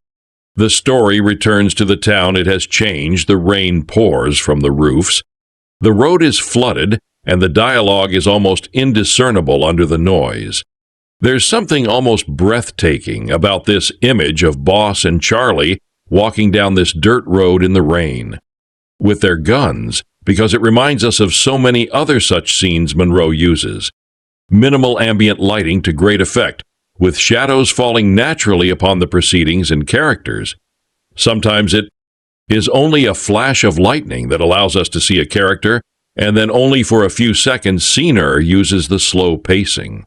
the story returns to the town, it has changed. The rain pours from the roofs. The road is flooded, and the dialogue is almost indiscernible under the noise. There's something almost breathtaking about this image of Boss and Charlie walking down this dirt road in the rain with their guns, because it reminds us of so many other such scenes Monroe uses. Minimal ambient lighting to great effect, with shadows falling naturally upon the proceedings and characters. Sometimes it is only a flash of lightning that allows us to see a character, and then only for a few seconds Costner uses the slow pacing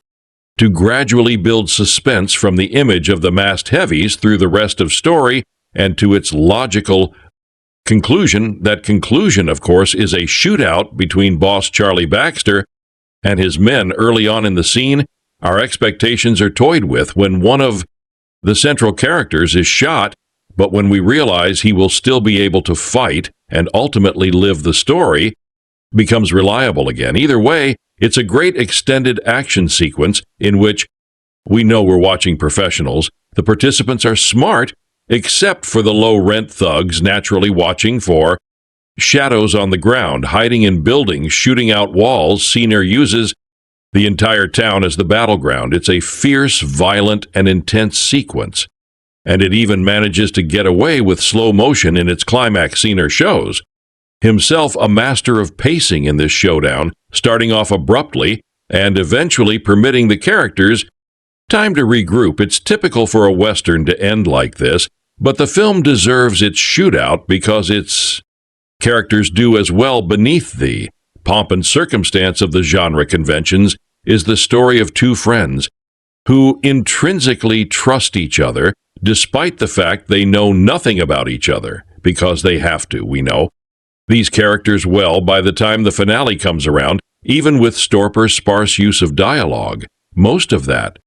to gradually build suspense from the image of the masked heavies through the rest of story and to its logical conclusion. That conclusion, of course, is a shootout between Boss Charlie Baxter and his men early on in the scene. Our expectations are toyed with when one of the central characters is shot, but when we realize he will still be able to fight and ultimately live the story, becomes reliable again. Either way, it's a great extended action sequence in which we know we're watching professionals. The participants are smart, except for the low-rent thugs naturally watching for shadows on the ground, hiding in buildings, shooting out walls. Costner uses the entire town as the battleground. It's a fierce, violent, and intense sequence, and it even manages to get away with slow motion in its climax. Costner shows himself a master of pacing in this showdown, starting off abruptly and eventually permitting the characters time to regroup. It's typical for a Western to end like this, but the film deserves its shootout because its characters do as well. Beneath the pomp and circumstance of the genre conventions is the story of two friends who intrinsically trust each other despite the fact they know nothing about each other, because they have to, we know. These characters well by the time the finale comes around, even with Storper's sparse use of dialogue. Most of that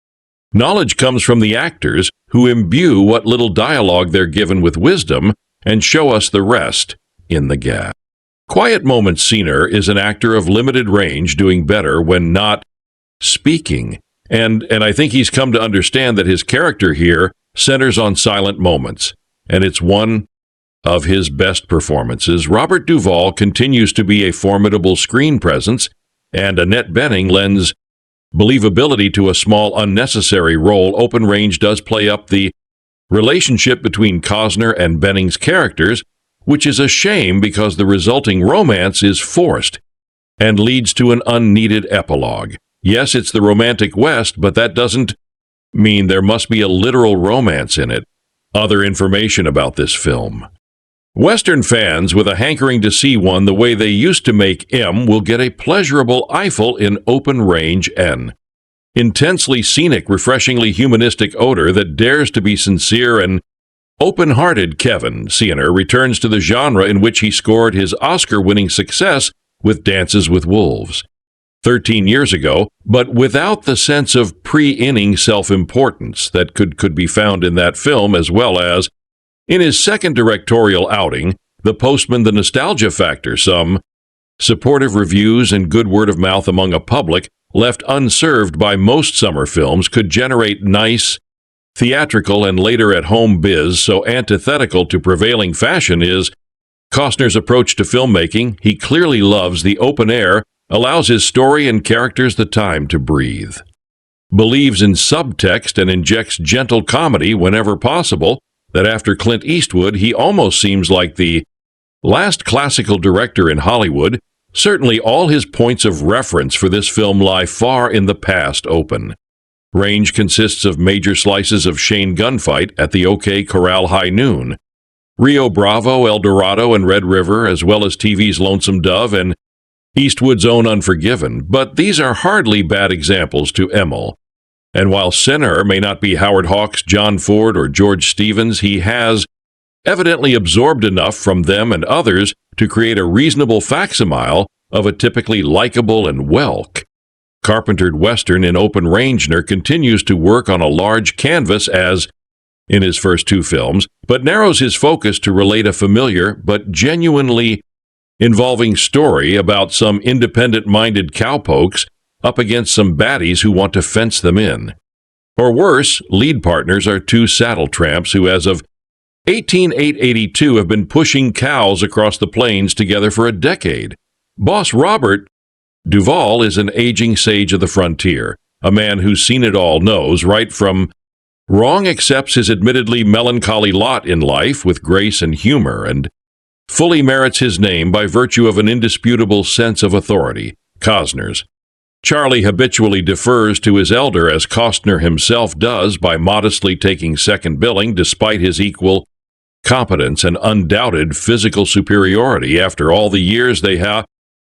knowledge comes from the actors, who imbue what little dialogue they're given with wisdom and show us the rest in the gap. Quiet Moments. Costner is an actor of limited range, doing better when not speaking. And I think he's come to understand that his character here centers on silent moments, and it's one of his best performances. Robert Duvall continues to be a formidable screen presence, and Annette lends believability to a small, unnecessary role. Open Range does play up the relationship between Costner and Benning's characters, which is a shame because the resulting romance is forced and leads to an unneeded epilogue. Yes, it's the romantic West, but that doesn't mean there must be a literal romance in it. Other information about this film. Western fans with a hankering to see one the way they used to make M will get a pleasurable Eiffel in Open Range N. Intensely scenic, refreshingly humanistic odor that dares to be sincere and open-hearted. Kevin Costner returns to the genre in which he scored his Oscar-winning success with Dances with Wolves 13 years ago, but without the sense of pre-inning self-importance that could be found in that film, as well as in his second directorial outing, The Postman. The nostalgia factor, some supportive reviews and good word of mouth among a public left unserved by most summer films could generate nice, theatrical, and later at-home biz. So antithetical to prevailing fashion is Costner's approach to filmmaking. He clearly loves the open air, allows his story and characters the time to breathe, believes in subtext, and injects gentle comedy whenever possible. That after Clint Eastwood, he almost seems like the last classical director in Hollywood. Certainly all his points of reference for this film lie far in the past. Open Range consists of major slices of Shane gunfight at the OK Corral High Noon, Rio Bravo, El Dorado, and Red River, as well as TV's Lonesome Dove and Eastwood's own Unforgiven, but these are hardly bad examples to Emil. And while Senner may not be Howard Hawks, John Ford, or George Stevens, he has evidently absorbed enough from them and others to create a reasonable facsimile of a typically likable and Carpentered Western in Open Rangener continues to work on a large canvas as in his first two films, but narrows his focus to relate a familiar but genuinely involving story about some independent-minded cowpokes up against some baddies who want to fence them in. Or worse, lead partners are two saddle tramps who, as of 18882, have been pushing cows across the plains together for a decade. Boss Robert Duvall is an aging sage of the frontier, a man who's seen it all, knows right from wrong, accepts his admittedly melancholy lot in life with grace and humor, and fully merits his name by virtue of an indisputable sense of authority, Costner's. Charlie habitually defers to his elder, as Costner himself does, by modestly taking second billing despite his equal competence and undoubted physical superiority. After all the years they have,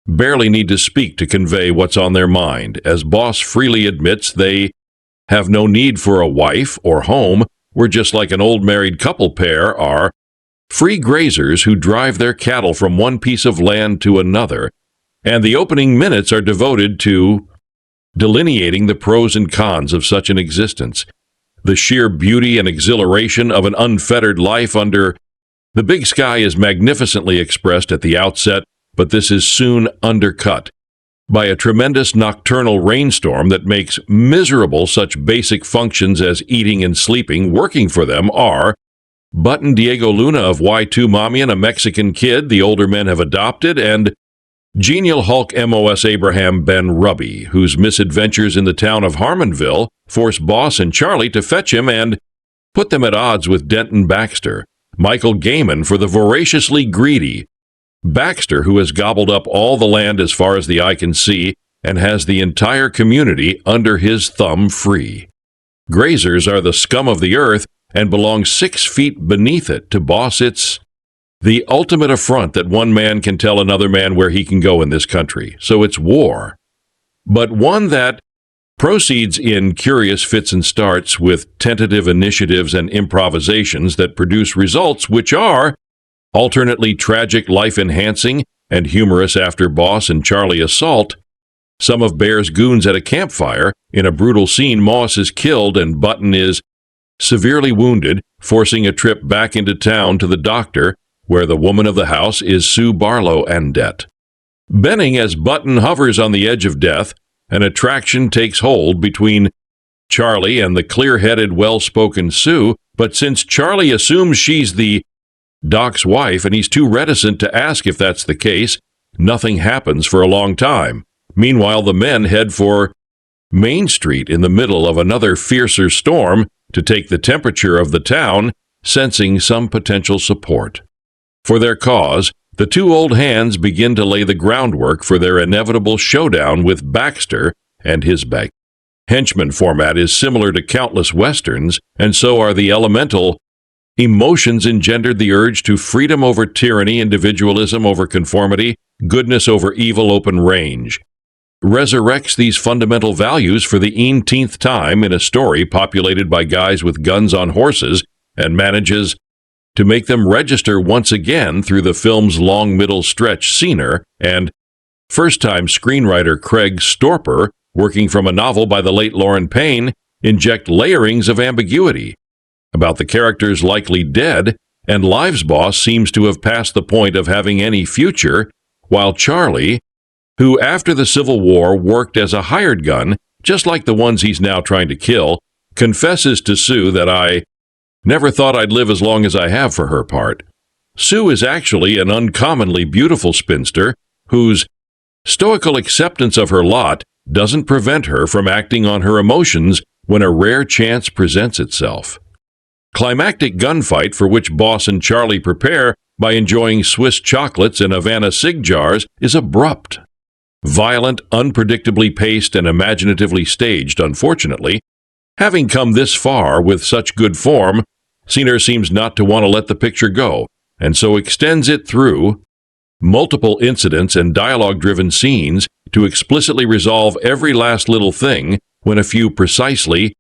barely need to speak to convey what's on their mind. As Boss freely admits, they have no need for a wife or home. We're just like an old married couple pair are, free grazers who drive their cattle from one piece of land to another, and the opening minutes are devoted to delineating the pros and cons of such an existence, the sheer beauty and exhilaration of an unfettered life under the big sky is magnificently expressed at the outset, but this is soon undercut by a tremendous nocturnal rainstorm that makes miserable such basic functions as eating and sleeping. Working for them are Button Diego Luna of Y2 Mommy and a Mexican kid the older men have adopted, and genial Hulk MOS Abraham Ben Rubby, whose misadventures in the town of Harmonville force Boss and Charlie to fetch him and put them at odds with Denton Baxter, Michael Gaiman for the voraciously greedy Baxter, who has gobbled up all the land as far as the eye can see and has the entire community under his thumb free. Grazers are the scum of the earth and belong 6 feet beneath it. To Boss, it's the ultimate affront that one man can tell another man where he can go in this country. So it's war, but one that proceeds in curious fits and starts with tentative initiatives and improvisations that produce results which are alternately tragic, life-enhancing, and humorous. After Boss and Charlie assault some of Bear's goons at a campfire, in a brutal scene, Moss is killed and Button is severely wounded, forcing a trip back into town to the doctor, where the woman of the house is Sue Barlow Annette. Benning, as Button hovers on the edge of death, an attraction takes hold between Charlie and the clear-headed, well-spoken Sue, but since Charlie assumes she's the Doc's wife and he's too reticent to ask if that's the case, nothing happens for a long time. Meanwhile, the men head for Main Street in the middle of another fiercer storm to take the temperature of the town, sensing some potential support for their cause. The two old hands begin to lay the groundwork for their inevitable showdown with Baxter and his bag. Henchman format is similar to countless westerns, and so are the elemental emotions engendered: the urge to freedom over tyranny, individualism over conformity, goodness over evil. Open Range resurrects these fundamental values for the 18th time in a story populated by guys with guns on horses, and manages to make them register once again through the film's long middle stretch. Scener and first-time screenwriter Craig Storper, working from a novel by the late Lauren Payne, inject layerings of ambiguity about the characters likely dead, and Lives Boss seems to have passed the point of having any future, while Charlie, who after the Civil War worked as a hired gun, just like the ones he's now trying to kill, confesses to Sue that "I never thought I'd live as long as I have," for her part. Sue is actually an uncommonly beautiful spinster whose stoical acceptance of her lot doesn't prevent her from acting on her emotions when a rare chance presents itself. Climactic gunfight for which Boss and Charlie prepare by enjoying Swiss chocolates and Havana cig jars is abrupt, violent, unpredictably paced, and imaginatively staged. Unfortunately, having come this far with such good form, Costner seems not to want to let the picture go, and so extends it through multiple incidents and dialogue-driven scenes to explicitly resolve every last little thing when a few precisely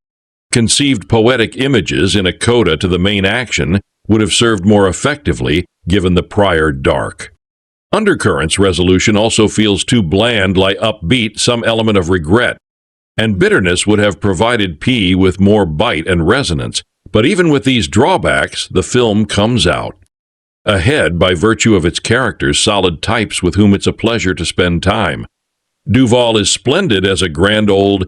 conceived poetic images in a coda to the main action would have served more effectively given the prior dark. Undercurrents resolution also feels too bland, like upbeat, some element of regret, and bitterness would have provided P with more bite and resonance. But even with these drawbacks, the film comes out ahead by virtue of its characters, solid types with whom it's a pleasure to spend time. Duvall is splendid as a grand old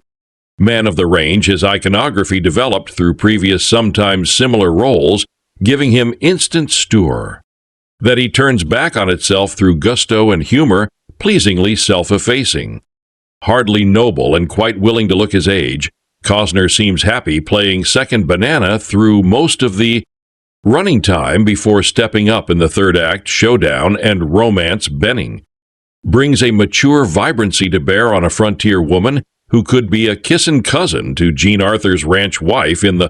man of the range, his iconography developed through previous, sometimes similar roles, giving him instant stir. That he turns back on itself through gusto and humor, pleasingly self-effacing. Hardly noble and quite willing to look his age, Costner seems happy playing second banana through most of the running time before stepping up in the third act showdown and romance Benning. Brings a mature vibrancy to bear on a frontier woman who could be a kissin' cousin to Jean Arthur's ranch wife in the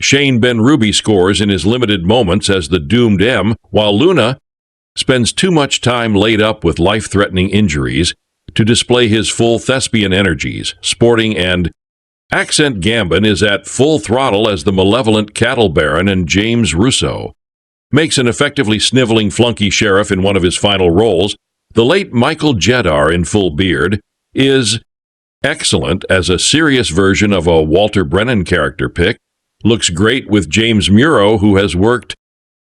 Shane Ben Ruby scores in his limited moments as the doomed M, while Luna spends too much time laid up with life-threatening injuries to display his full thespian energies. Sporting and accent Gambon is at full throttle as the malevolent cattle baron, and James Russo makes an effectively sniveling flunky sheriff in one of his final roles. The late Michael Jedar in full beard is excellent as a serious version of a Walter Brennan character pick. Looks great with James Muro, who has worked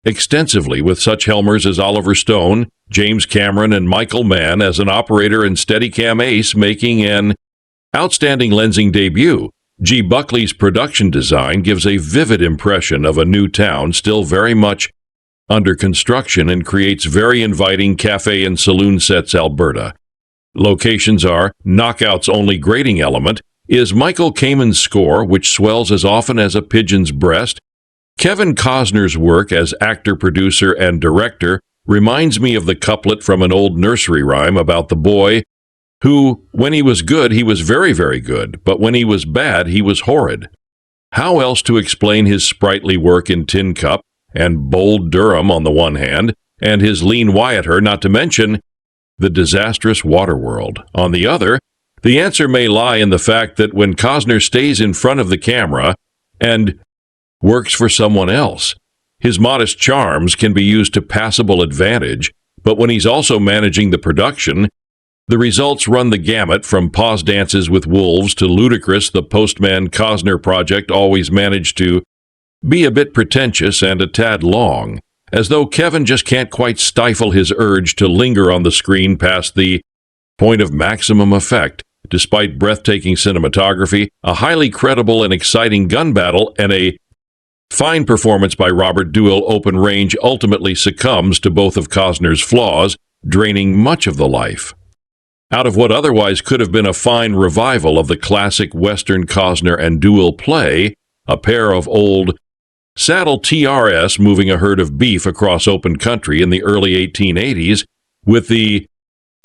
extensively with such Helmers as Oliver Stone, James Cameron, and Michael Mann as an operator and Steadicam ace, making an outstanding lensing debut. G. Buckley's production design gives a vivid impression of a new town still very much under construction and creates very inviting cafe and saloon sets Alberta. Locations are Knockout's only grating element is Michael Kamen's score, which swells as often as a pigeon's breast. Kevin Costner's work as actor, producer, and director reminds me of the couplet from an old nursery rhyme about the boy who, when he was good, he was very, very good, but when he was bad, he was horrid. How else to explain his sprightly work in Tin Cup and Bold Durham on the one hand, and his lean Wyatter, not to mention the disastrous Waterworld, on the other? The answer may lie in the fact that when Costner stays in front of the camera and works for someone else, his modest charms can be used to passable advantage, but when he's also managing the production, the results run the gamut from pause dances with wolves to ludicrous. The Postman Costner project always managed to be a bit pretentious and a tad long, as though Kevin just can't quite stifle his urge to linger on the screen past the point of maximum effect. Despite breathtaking cinematography, a highly credible and exciting gun battle, and a fine performance by Robert Duvall, Open Range ultimately succumbs to both of Costner's flaws, draining much of the life out of what otherwise could have been a fine revival of the classic Western Costner and Duvall play, a pair of old saddle TRS moving a herd of beef across open country in the early 1880s with the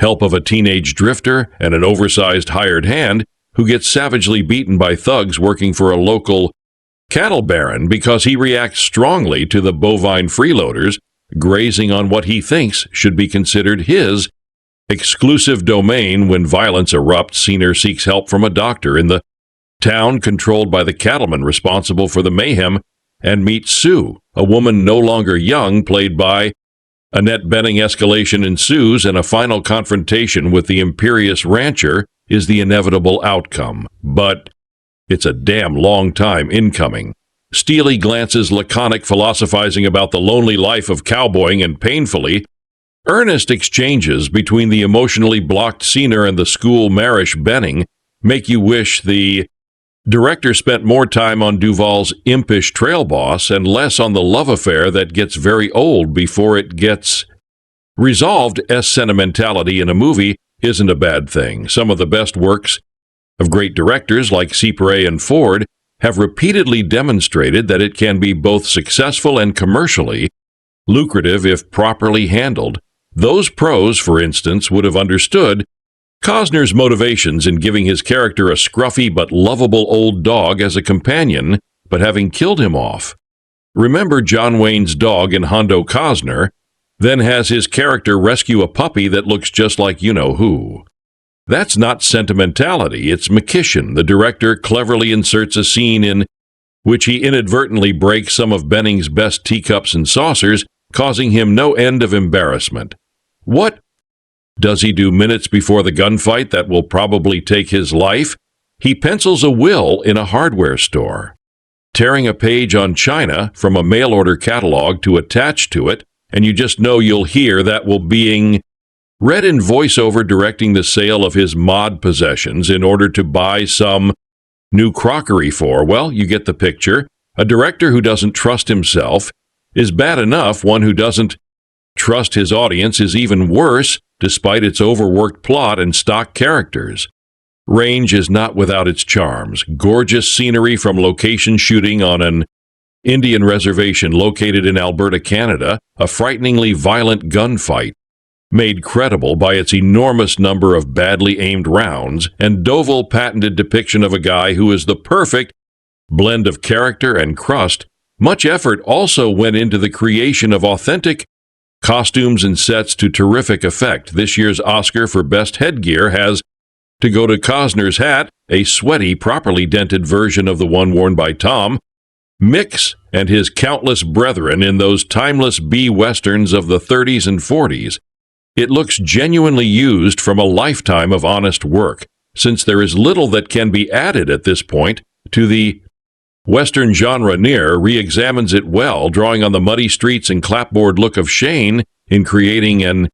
help of a teenage drifter and an oversized hired hand who gets savagely beaten by thugs working for a local cattle baron because he reacts strongly to the bovine freeloaders grazing on what he thinks should be considered his exclusive domain. When violence erupts, Cena seeks help from a doctor in the town controlled by the cattleman responsible for the mayhem and meets Sue, a woman no longer young, played by Annette. Benning. Escalation ensues, and a final confrontation with the imperious rancher is the inevitable outcome. But it's a damn long time incoming. Steely glances, laconic philosophizing about the lonely life of cowboying, and painfully earnest exchanges between the emotionally blocked Cena and the school marish Benning make you wish the director spent more time on Duvall's impish trail boss and less on the love affair that gets very old before it gets resolved. Sentimentality in a movie isn't a bad thing. Some of the best works of great directors like Separé and Ford have repeatedly demonstrated that it can be both successful and commercially lucrative if properly handled. Those pros, for instance, would have understood Costner's motivations in giving his character a scruffy but lovable old dog as a companion, but having killed him off. Remember John Wayne's dog in Hondo Costner? then has his character rescue a puppy that looks just like you-know-who. That's not sentimentality, it's McKishin. The director cleverly inserts a scene in which he inadvertently breaks some of Benning's best teacups and saucers, causing him no end of embarrassment. What does he do minutes before the gunfight that will probably take his life? He pencils a will in a hardware store, tearing a page on China from a mail-order catalog to attach to it, and you just know you'll hear that will being read in voiceover directing the sale of his mod possessions in order to buy some new crockery for. Well, you get the picture. A director who doesn't trust himself is bad enough. One who doesn't trust his audience is even worse, despite its overworked plot and stock characters. Range is not without its charms. Gorgeous scenery from location shooting on an Indian reservation located in Alberta, Canada, a frighteningly violent gunfight, made credible by its enormous number of badly aimed rounds, and Duvall patented depiction of a guy who is the perfect blend of character and crust. Much effort also went into the creation of authentic costumes and sets to terrific effect. This year's Oscar for Best Headgear has to go to Costner's hat, a sweaty, properly dented version of the one worn by Tom Mix and his countless brethren in those timeless B-westerns of the 30s and 40s. It looks genuinely used from a lifetime of honest work, since there is little that can be added at this point to the Western genre. Near re-examines it well, drawing on the muddy streets and clapboard look of Shane in creating an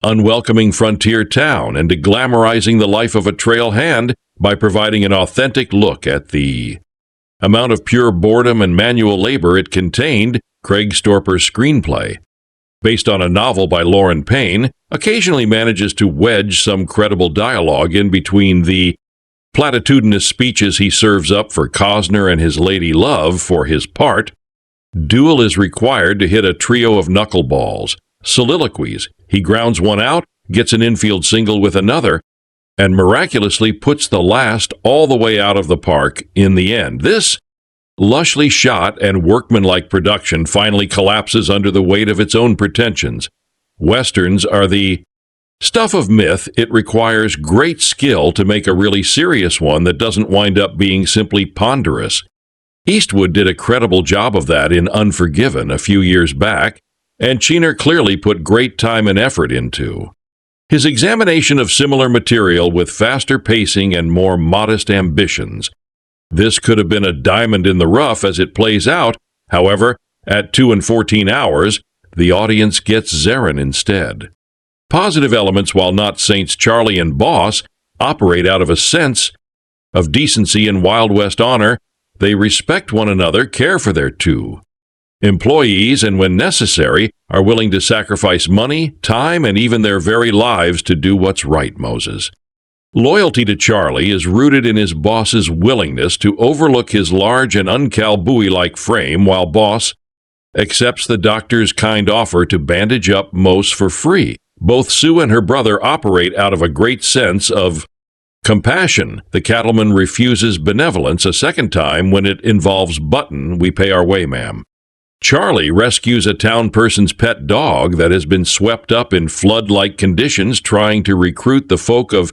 unwelcoming frontier town and glamorizing the life of a trail hand by providing an authentic look at the amount of pure boredom and manual labor it contained. Craig Storper's screenplay, based on a novel by Lauren Payne, occasionally manages to wedge some credible dialogue in between the platitudinous speeches he serves up for Costner and his lady love for his part. Duvall is required to hit a trio of knuckleballs, soliloquies. He grounds one out, gets an infield single with another, and miraculously puts the last all the way out of the park in the end. This lushly shot and workmanlike production finally collapses under the weight of its own pretensions. Westerns are the stuff of myth. It requires great skill to make a really serious one that doesn't wind up being simply ponderous. Eastwood did a credible job of that in Unforgiven a few years back, and Costner clearly put great time and effort into his examination of similar material with faster pacing and more modest ambitions. This could have been a diamond in the rough as it plays out. However, at 2 and 14 hours, the audience gets Zarin instead. Positive elements, while not Saints Charlie and Boss, operate out of a sense of decency and Wild West honor. They respect one another, care for their two employees, and when necessary, are willing to sacrifice money, time, and even their very lives to do what's right. Moses' loyalty to Charlie is rooted in his boss's willingness to overlook his large and uncowboy-like frame while Boss accepts the doctor's kind offer to bandage up Mose for free. Both Sue and her brother operate out of a great sense of compassion. The cattleman refuses benevolence a second time when it involves Button. "We pay our way, ma'am." Charlie rescues a town person's pet dog that has been swept up in flood-like conditions trying to recruit the folk of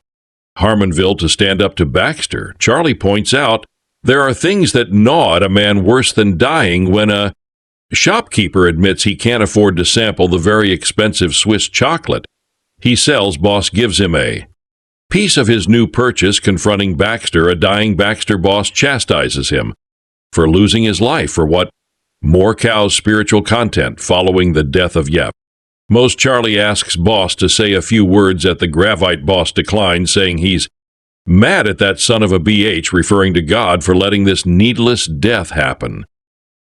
Harmonville to stand up to Baxter. Charlie points out there are things that gnaw at a man worse than dying when a shopkeeper admits he can't afford to sample the very expensive Swiss chocolate he sells. Boss gives him a piece of his new purchase. Confronting Baxter, a dying Baxter boss chastises him for losing his life for what more cow's spiritual content following the death of Yep. Most Charlie asks Boss to say a few words at the Gravite. Boss declines, saying he's mad at that son of a BH, referring to God for letting this needless death happen.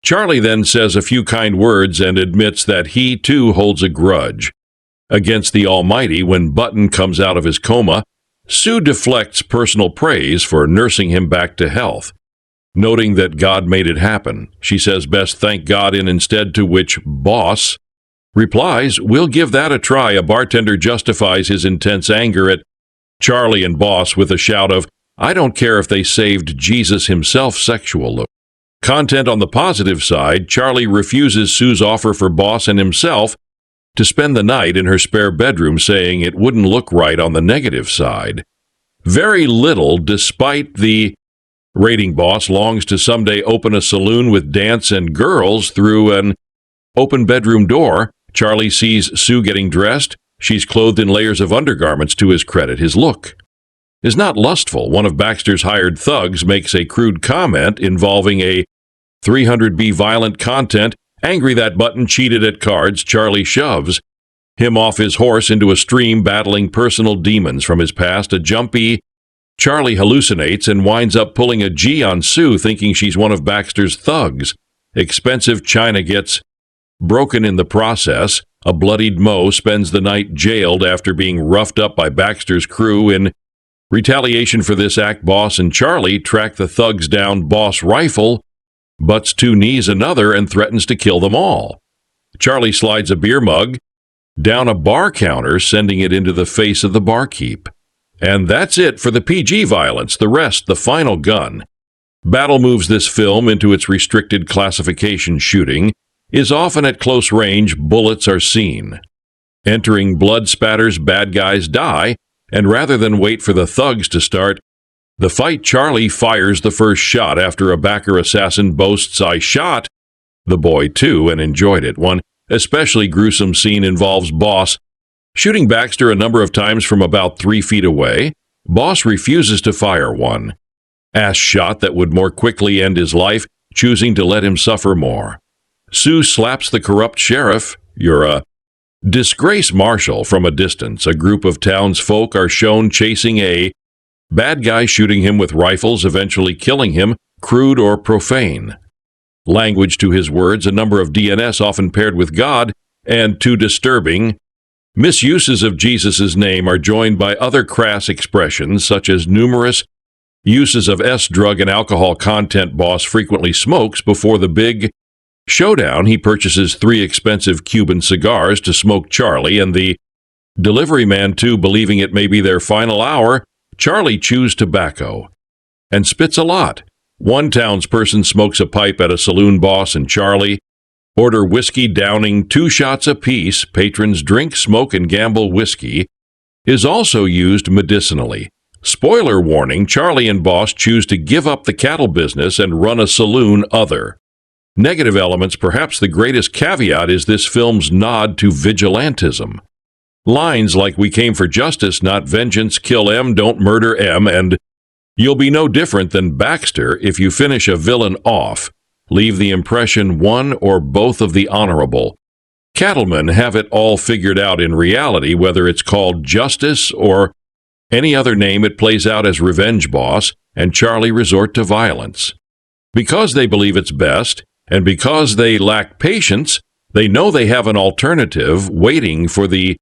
Charlie then says a few kind words and admits that he too holds a grudge against the Almighty. When Button comes out of his coma, Sue deflects personal praise for nursing him back to health, noting that God made it happen. She says best thank God instead, to which Boss replies, "We'll give that a try." A bartender justifies his intense anger at Charlie and Boss with a shout of, "I don't care if they saved Jesus himself." Sexual look. Content on the positive side, Charlie refuses Sue's offer for Boss and himself to spend the night in her spare bedroom, saying it wouldn't look right on the negative side. Very little, despite the rating boss longs to someday open a saloon with dance and girls through an open bedroom door. Charlie sees Sue getting dressed. She's clothed in layers of undergarments. To his credit, his look is not lustful. One of Baxter's hired thugs makes a crude comment involving a 300B violent content. Angry that Button cheated at cards, Charlie shoves him off his horse into a stream, battling personal demons from his past. A jumpy Charlie hallucinates and winds up pulling a G on Sue, thinking she's one of Baxter's thugs. Expensive china gets broken in the process. A bloodied Mo spends the night jailed after being roughed up by Baxter's crew. In retaliation for this act, Boss and Charlie track the thugs down. Boss rifle butts two knees another and threatens to kill them all. Charlie slides a beer mug down a bar counter, sending it into the face of the barkeep. And that's it for the PG violence. The rest, the final gun. Battle moves this film into its restricted classification. Shooting is often at close range. Bullets are seen entering, blood spatters, bad guys die, and rather than wait for the thugs to start the fight, Charlie fires the first shot after a backer assassin boasts, "I shot the boy too and enjoyed it." One especially gruesome scene involves Boss shooting Baxter a number of times from about 3 feet away. Boss refuses to fire one ass shot that would more quickly end his life, choosing to let him suffer more. Sue slaps the corrupt sheriff, "You're a disgrace, Marshal," from a distance. A group of townsfolk are shown chasing a bad guy, shooting him with rifles, eventually killing him. Crude or profane language to his words, a number of DNS often paired with God, and too disturbing misuses of Jesus' name are joined by other crass expressions, such as numerous uses of drug and alcohol content. Boss frequently smokes before the big showdown. He purchases 3 expensive Cuban cigars to smoke Charlie and the delivery man too, believing it may be their final hour. Charlie chews tobacco and spits a lot. One townsperson smokes a pipe at a saloon. Boss and Charlie order whiskey, downing 2 shots apiece. Patrons drink, smoke, and gamble. Whiskey is also used medicinally. Spoiler warning, Charlie and Boss choose to give up the cattle business and run a saloon. Other negative elements, perhaps the greatest caveat, is this film's nod to vigilantism. Lines like "We came for justice, not vengeance," "Kill M, don't murder M," and "You'll be no different than Baxter if you finish a villain off," leave the impression one or both of the honorable cattlemen have it all figured out. In reality, whether it's called justice or any other name, it plays out as revenge. Boss and Charlie resort to violence because they believe it's best, and because they lack patience. They know they have an alternative waiting for the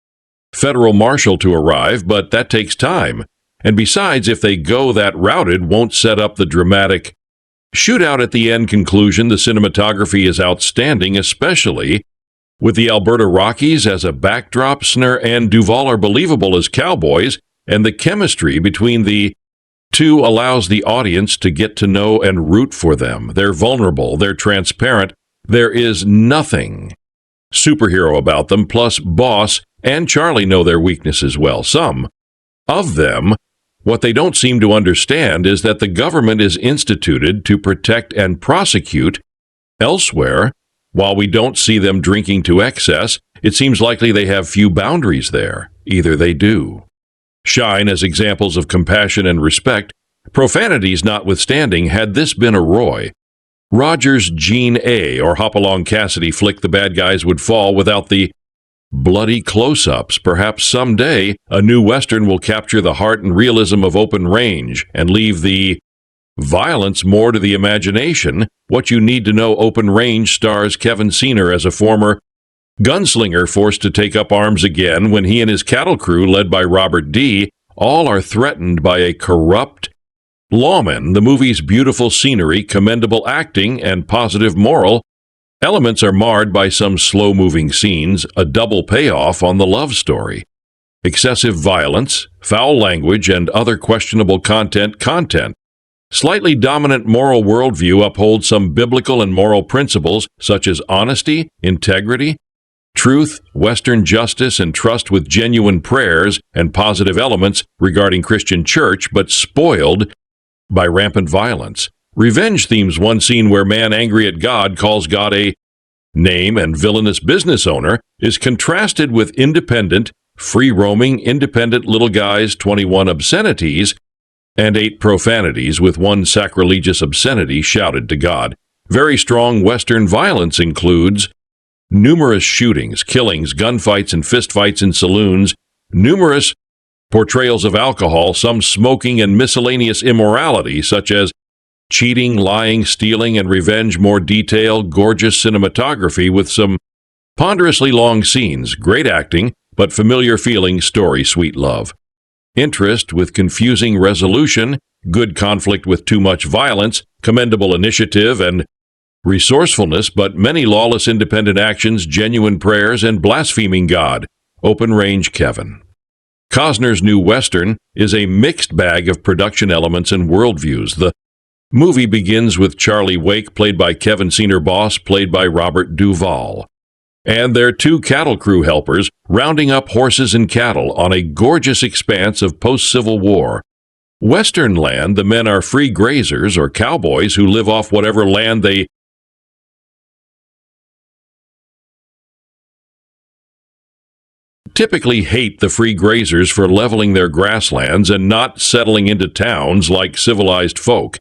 federal marshal to arrive, but that takes time. And besides, if they go that route, it won't set up the dramatic shootout at the end. Conclusion: the cinematography is outstanding, especially with the Alberta Rockies as a backdrop. Costner and Duvall are believable as cowboys, and the chemistry between the two allows the audience to get to know and root for them. They're vulnerable, they're transparent, there is nothing superhero about them. Plus, Boss and Charlie know their weaknesses well. Some of them, what they don't seem to understand is that the government is instituted to protect and prosecute. Elsewhere, while we don't see them drinking to excess, it seems likely they have few boundaries there. Either they do shine as examples of compassion and respect, profanities notwithstanding. Had this been a Roy Rogers, Gene A, or Hopalong Cassidy flick, the bad guys would fall without the bloody close-ups. Perhaps someday a new Western will capture the heart and realism of Open Range and leave the violence more to the imagination. What You Need to Know: Open Range stars Kevin Costner as a former gunslinger forced to take up arms again when he and his cattle crew, led by Robert D., all are threatened by a corrupt lawman. The movie's beautiful scenery, commendable acting, and positive moral elements are marred by some slow-moving scenes, a double payoff on the love story. Excessive violence, foul language, and other questionable content. Slightly dominant moral worldview upholds some biblical and moral principles such as honesty, integrity, truth, Western justice, and trust with genuine prayers and positive elements regarding Christian church, but spoiled by rampant violence. Revenge themes one scene where man angry at God calls God a name and villainous business owner is contrasted with independent, free-roaming, independent little guy's 21 obscenities and 8 profanities with 1 sacrilegious obscenity shouted to God. Very strong Western violence includes numerous shootings, killings, gunfights, and fistfights in saloons, numerous portrayals of alcohol, some smoking, and miscellaneous immorality such as cheating, lying, stealing, and revenge. More detailed, gorgeous cinematography with some ponderously long scenes, great acting, but familiar feeling story, sweet love. Interest with confusing resolution, good conflict with too much violence, commendable initiative and resourcefulness, but many lawless independent actions, genuine prayers, and blaspheming God. Open Range Kevin. Costner's new Western is a mixed bag of production elements and worldviews. The movie begins with Charlie Wake, played by Kevin Senior Boss, played by Robert Duvall, and their 2 cattle crew helpers rounding up horses and cattle on a gorgeous expanse of post-Civil War Western land. The men are free grazers or cowboys who live off whatever land they typically hate the free grazers for leveling their grasslands and not settling into towns like civilized folk.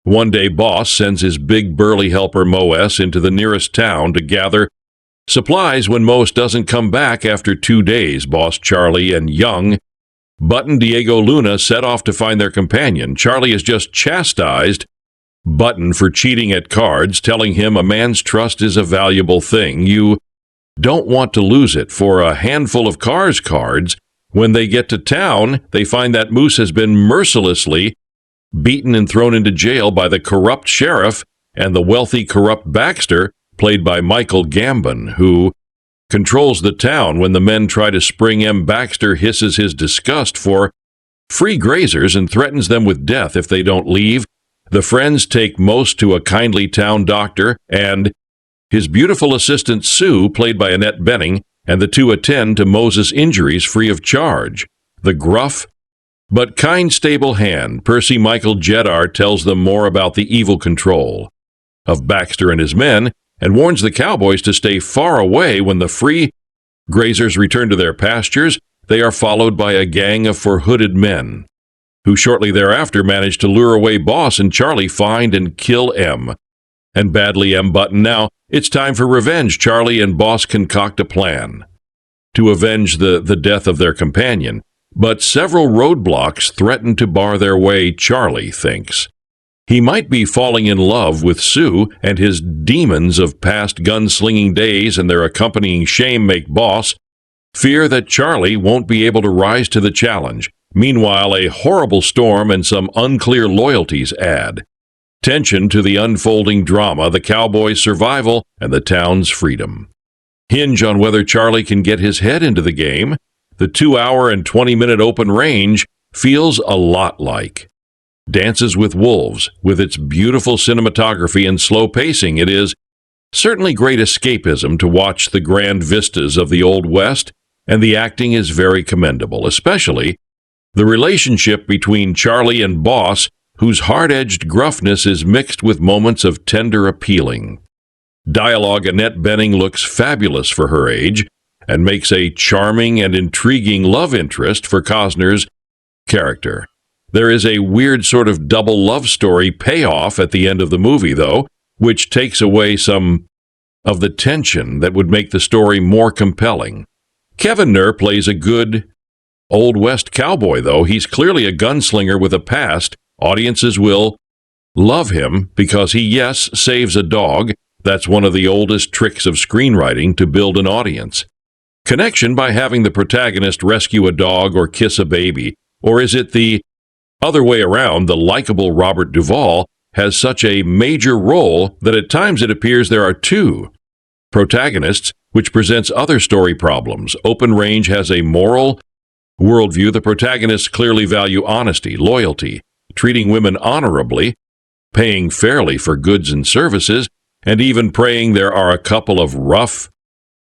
One day, Boss sends his big burly helper Moes into the nearest town to gather supplies. When Moes doesn't come back after 2 days, Boss Charlie and young Button Diego Luna set off to find their companion. Charlie has just chastised Button for cheating at cards, telling him a man's trust is a valuable thing. You don't want to lose it for a handful of cards. When they get to town, they find that Moose has been mercilessly beaten and thrown into jail by the corrupt sheriff and the wealthy corrupt Baxter, played by Michael Gambon, who controls the town. When the men try to spring him, Baxter hisses his disgust for free grazers and threatens them with death if they don't leave. The friends take Moose to a kindly town doctor and his beautiful assistant Sue, played by Annette, and the 2 attend to Moses' injuries free of charge. The gruff but kind, stable hand, Percy Michael Jeddar, tells them more about the evil control of Baxter and his men and warns the cowboys to stay far away. When the free grazers return to their pastures, they are followed by a gang of four-hooded men, who shortly thereafter manage to lure away Boss and Charlie, find and kill M. And badly M. Button. Now, it's time for revenge. Charlie and Boss concoct a plan to avenge the death of their companion, but several roadblocks threaten to bar their way. Charlie thinks he might be falling in love with Sue, and his demons of past gunslinging days and their accompanying shame make Boss fear that Charlie won't be able to rise to the challenge. Meanwhile, a horrible storm and some unclear loyalties add tension to the unfolding drama, the cowboys' survival and the town's freedom hinge on whether Charlie can get his head into the game. The 2-hour and 20-minute Open Range feels a lot like Dances with Wolves. With its beautiful cinematography and slow pacing, it is certainly great escapism to watch the grand vistas of the Old West, and the acting is very commendable, especially the relationship between Charlie and Boss, whose hard-edged gruffness is mixed with moments of tender appealing dialogue. Annette Bening looks fabulous for her age and makes a charming and intriguing love interest for Costner's character. There is a weird sort of double love story payoff at the end of the movie, though, which takes away some of the tension that would make the story more compelling. Kevin Nur plays a good Old West cowboy, though. He's clearly a gunslinger with a past. Audiences will love him because he, yes, saves a dog. That's one of the oldest tricks of screenwriting to build an audience connection by having the protagonist rescue a dog or kiss a baby. Or is it the other way around? The likable Robert Duvall has such a major role that at times it appears there are 2 protagonists, which presents other story problems. Open Range has a moral worldview. The protagonists clearly value honesty, loyalty, treating women honorably, paying fairly for goods and services, and even praying. There are a couple of rough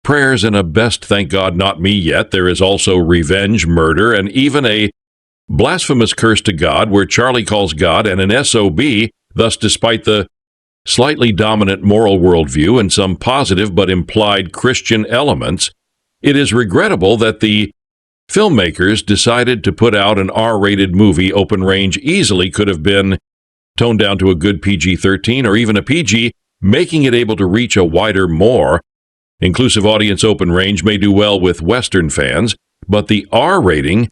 prayers and a best thank God not me yet. There is also revenge, murder, and even a blasphemous curse to God where Charlie calls God and an SOB. Thus, despite the slightly dominant moral worldview and some positive but implied Christian elements, it is regrettable that the filmmakers decided to put out an R-rated movie. Open Range easily could have been toned down to a good PG-13 or even a PG, making it able to reach a wider, more inclusive audience. Open Range may do well with Western fans, but the R rating,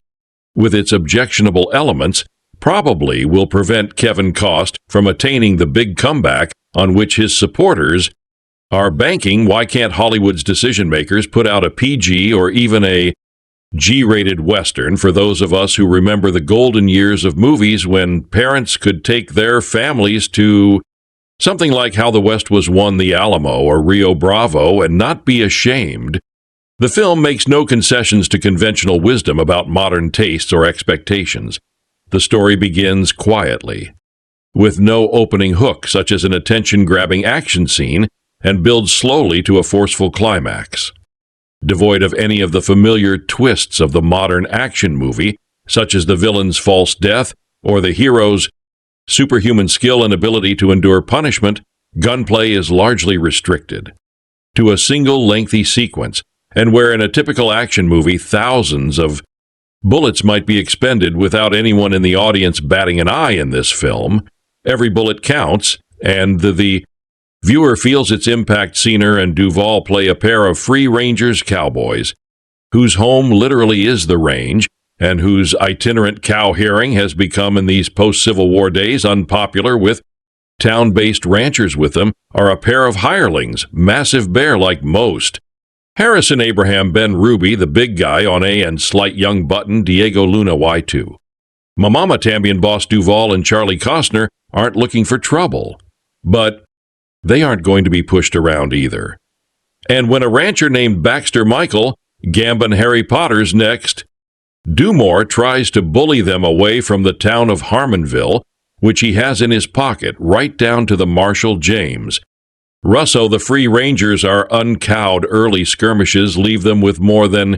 with its objectionable elements, probably will prevent Kevin Costner from attaining the big comeback on which his supporters are banking. Why can't Hollywood's decision makers put out a PG or even a G-rated Western for those of us who remember the golden years of movies when parents could take their families to something like How the West Was Won, the Alamo, or Rio Bravo, and not be ashamed? The film makes no concessions to conventional wisdom about modern tastes or expectations. The story begins quietly, with no opening hook, such as an attention-grabbing action scene, and builds slowly to a forceful climax. Devoid of any of the familiar twists of the modern action movie, such as the villain's false death or the hero's superhuman skill and ability to endure punishment, gunplay is largely restricted to a single lengthy sequence, and where in a typical action movie thousands of bullets might be expended without anyone in the audience batting an eye, in this film every bullet counts, and the viewer feels its impact. Costner and Duvall play a pair of free rangers cowboys, whose home literally is the range, and whose itinerant cow-hearing has become, in these post-Civil War days, unpopular with town-based ranchers. With them are a pair of hirelings, massive bear like most. Harrison Abraham, Ben Ruby, the big guy on A, and slight young button Diego Luna Y2. Mamama Tambian boss Duvall and Charlie Costner aren't looking for trouble, but they aren't going to be pushed around either. And when a rancher named Baxter Michael, Gambin Harry Potter's next, Dumore tries to bully them away from the town of Harmonville, which he has in his pocket, right down to the Marshal James. Russo, the Free Rangers are uncowed. Early skirmishes leave them with more than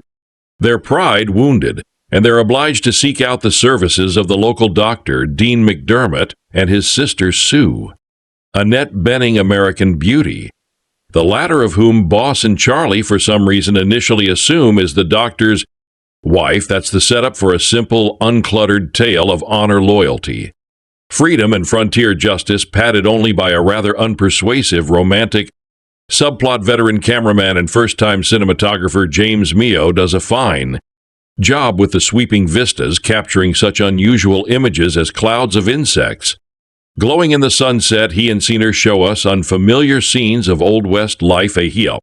their pride wounded, and they're obliged to seek out the services of the local doctor, Dean McDermott, and his sister Sue, Annette Benning, American Beauty, the latter of whom Boss and Charlie, for some reason, initially assume is the doctor's wife. That's the setup for a simple, uncluttered tale of honor, loyalty, freedom, and frontier justice, padded only by a rather unpersuasive romantic subplot. Veteran cameraman and first-time cinematographer James Mio does a fine job with the sweeping vistas, capturing such unusual images as clouds of insects glowing in the sunset. He and Costner show us unfamiliar scenes of Old West life. A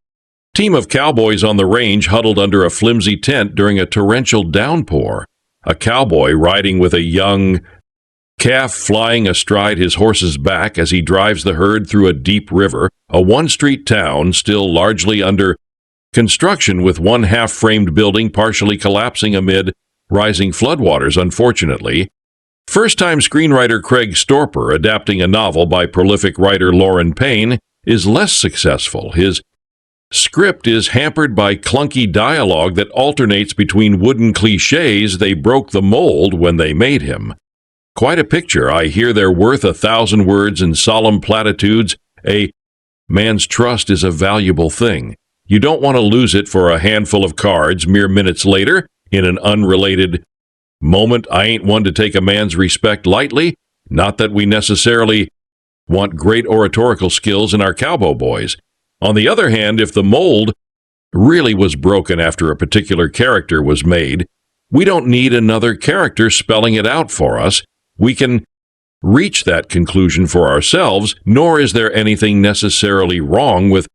team of cowboys on the range huddled under a flimsy tent during a torrential downpour. A cowboy riding with a young calf flying astride his horse's back as he drives the herd through a deep river. A one-street town still largely under construction, with one half-framed building partially collapsing amid rising floodwaters. Unfortunately, first-time screenwriter Craig Storper, adapting a novel by prolific writer Lauren Payne, is less successful. His script is hampered by clunky dialogue that alternates between wooden cliches. They broke the mold when they made him. Quite a picture. I hear they're worth 1,000 words and solemn platitudes. A man's trust is a valuable thing. You don't want to lose it for a handful of cards mere minutes later in an unrelated moment. I ain't one to take a man's respect lightly. Not that we necessarily want great oratorical skills in our cowboy boys. On the other hand, if the mold really was broken after a particular character was made, we don't need another character spelling it out for us. We can reach that conclusion for ourselves, nor is there anything necessarily wrong with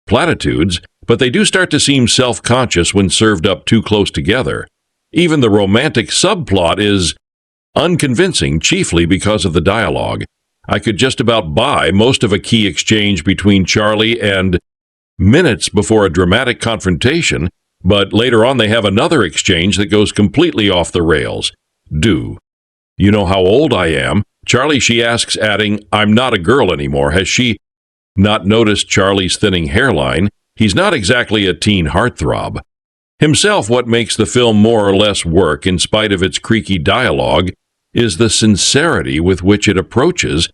platitudes, but they do start to seem self-conscious when served up too close together. Even the romantic subplot is unconvincing, chiefly because of the dialogue. I could just about buy most of a key exchange between Charlie and minutes before a dramatic confrontation, but later on they have another exchange that goes completely off the rails. Do you know how old I am? Charlie, she asks, adding, I'm not a girl anymore. Has she not noticed Charlie's thinning hairline? He's not exactly a teen heartthrob. Himself, what makes the film more or less work in spite of its creaky dialogue is the sincerity with which it approaches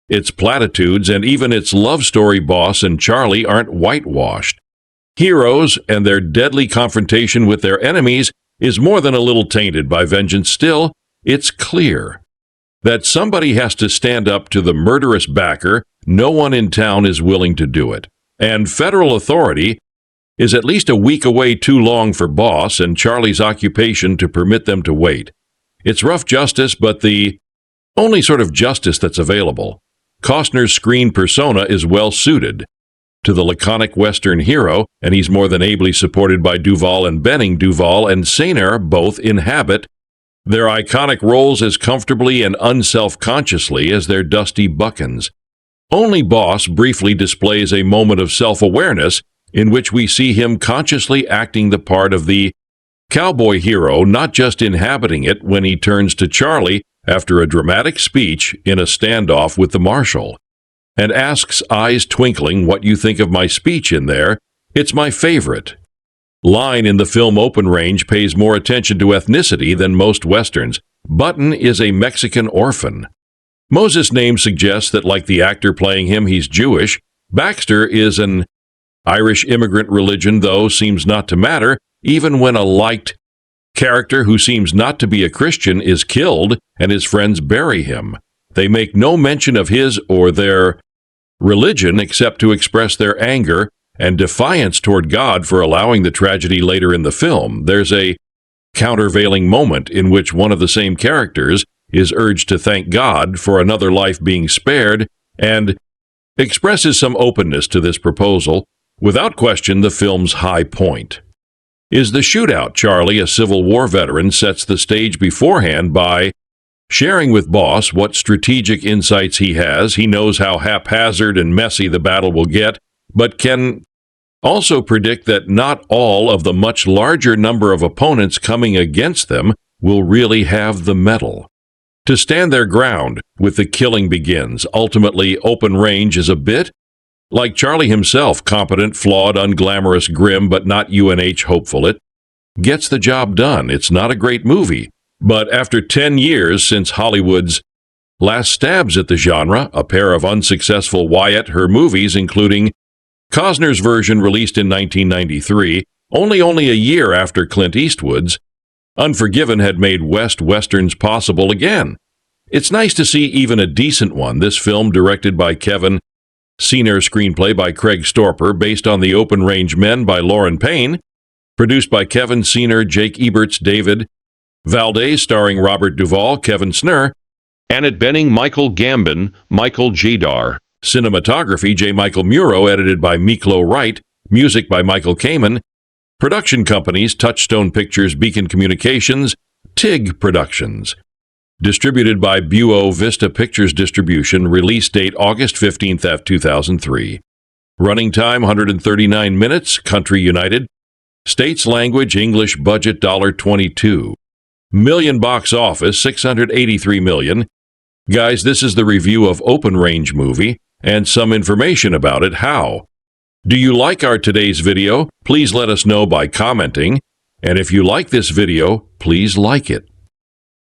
its platitudes, and even its love story boss and Charlie aren't whitewashed. Heroes and their deadly confrontation with their enemies is more than a little tainted by vengeance. Still, it's clear that somebody has to stand up to the murderous backer. No one in town is willing to do it. And federal authority is at least a week away too long for Boss and Charlie's occupation to permit them to wait. It's rough justice, but the only sort of justice that's available. Costner's screen persona is well suited to the laconic Western hero, and he's more than ably supported by Duvall and Benning. Duvall and Costner both inhabit their iconic roles as comfortably and unself-consciously as their dusty buckins. Only Boss briefly displays a moment of self-awareness in which we see him consciously acting the part of the cowboy hero, not just inhabiting it when he turns to Charlie after a dramatic speech in a standoff with the marshal, and asks, eyes twinkling, "What you think of my speech in there? It's my favorite." Line in the film Open Range pays more attention to ethnicity than most Westerns. Button is a Mexican orphan. Moses' name suggests that, like the actor playing him, he's Jewish. Baxter is an Irish immigrant. Religion, though, seems not to matter, even when a liked character who seems not to be a Christian is killed and his friends bury him. They make no mention of his or their religion except to express their anger and defiance toward God for allowing the tragedy later in the film. There's a countervailing moment in which one of the same characters is urged to thank God for another life being spared and expresses some openness to this proposal. Without question, the film's high point is the shootout. Charlie, a Civil War veteran, sets the stage beforehand by sharing with Boss what strategic insights he has. He knows how haphazard and messy the battle will get, but can also predict that not all of the much larger number of opponents coming against them will really have the mettle to stand their ground with the killing begins. Ultimately, Open Range is a bit like Charlie himself, competent, flawed, unglamorous, grim, but not UNH hopeful. It gets the job done. It's not a great movie, but after 10 years since Hollywood's last stabs at the genre, a pair of unsuccessful Wyatt-her movies, including Costner's version released in 1993, only a year after Clint Eastwood's Unforgiven had made Westerns possible again. It's nice to see even a decent one. This film, directed by Kevin Costner, screenplay by Craig Storper, based on The Open Range Men by Lauren Payne, produced by Kevin Costner, Jake Eberts, David Valdes, starring Robert Duvall, Kevin Costner, Annette Benning, Michael Gambon, Michael Jadar. cinematography J. Michael Muro, edited by Miklo Wright, music by Michael Kamen, production companies Touchstone Pictures, Beacon Communications, TIG Productions. Distributed by Vista Pictures Distribution. Release date August 15th, 2003. Running time 139 minutes. Country United States. Language English. Budget $22 million. Box office $683 million. Guys, this is the review of Open Range movie and some information about it. How do you like our today's video? Please let us know by commenting. And if you like this video, please like it.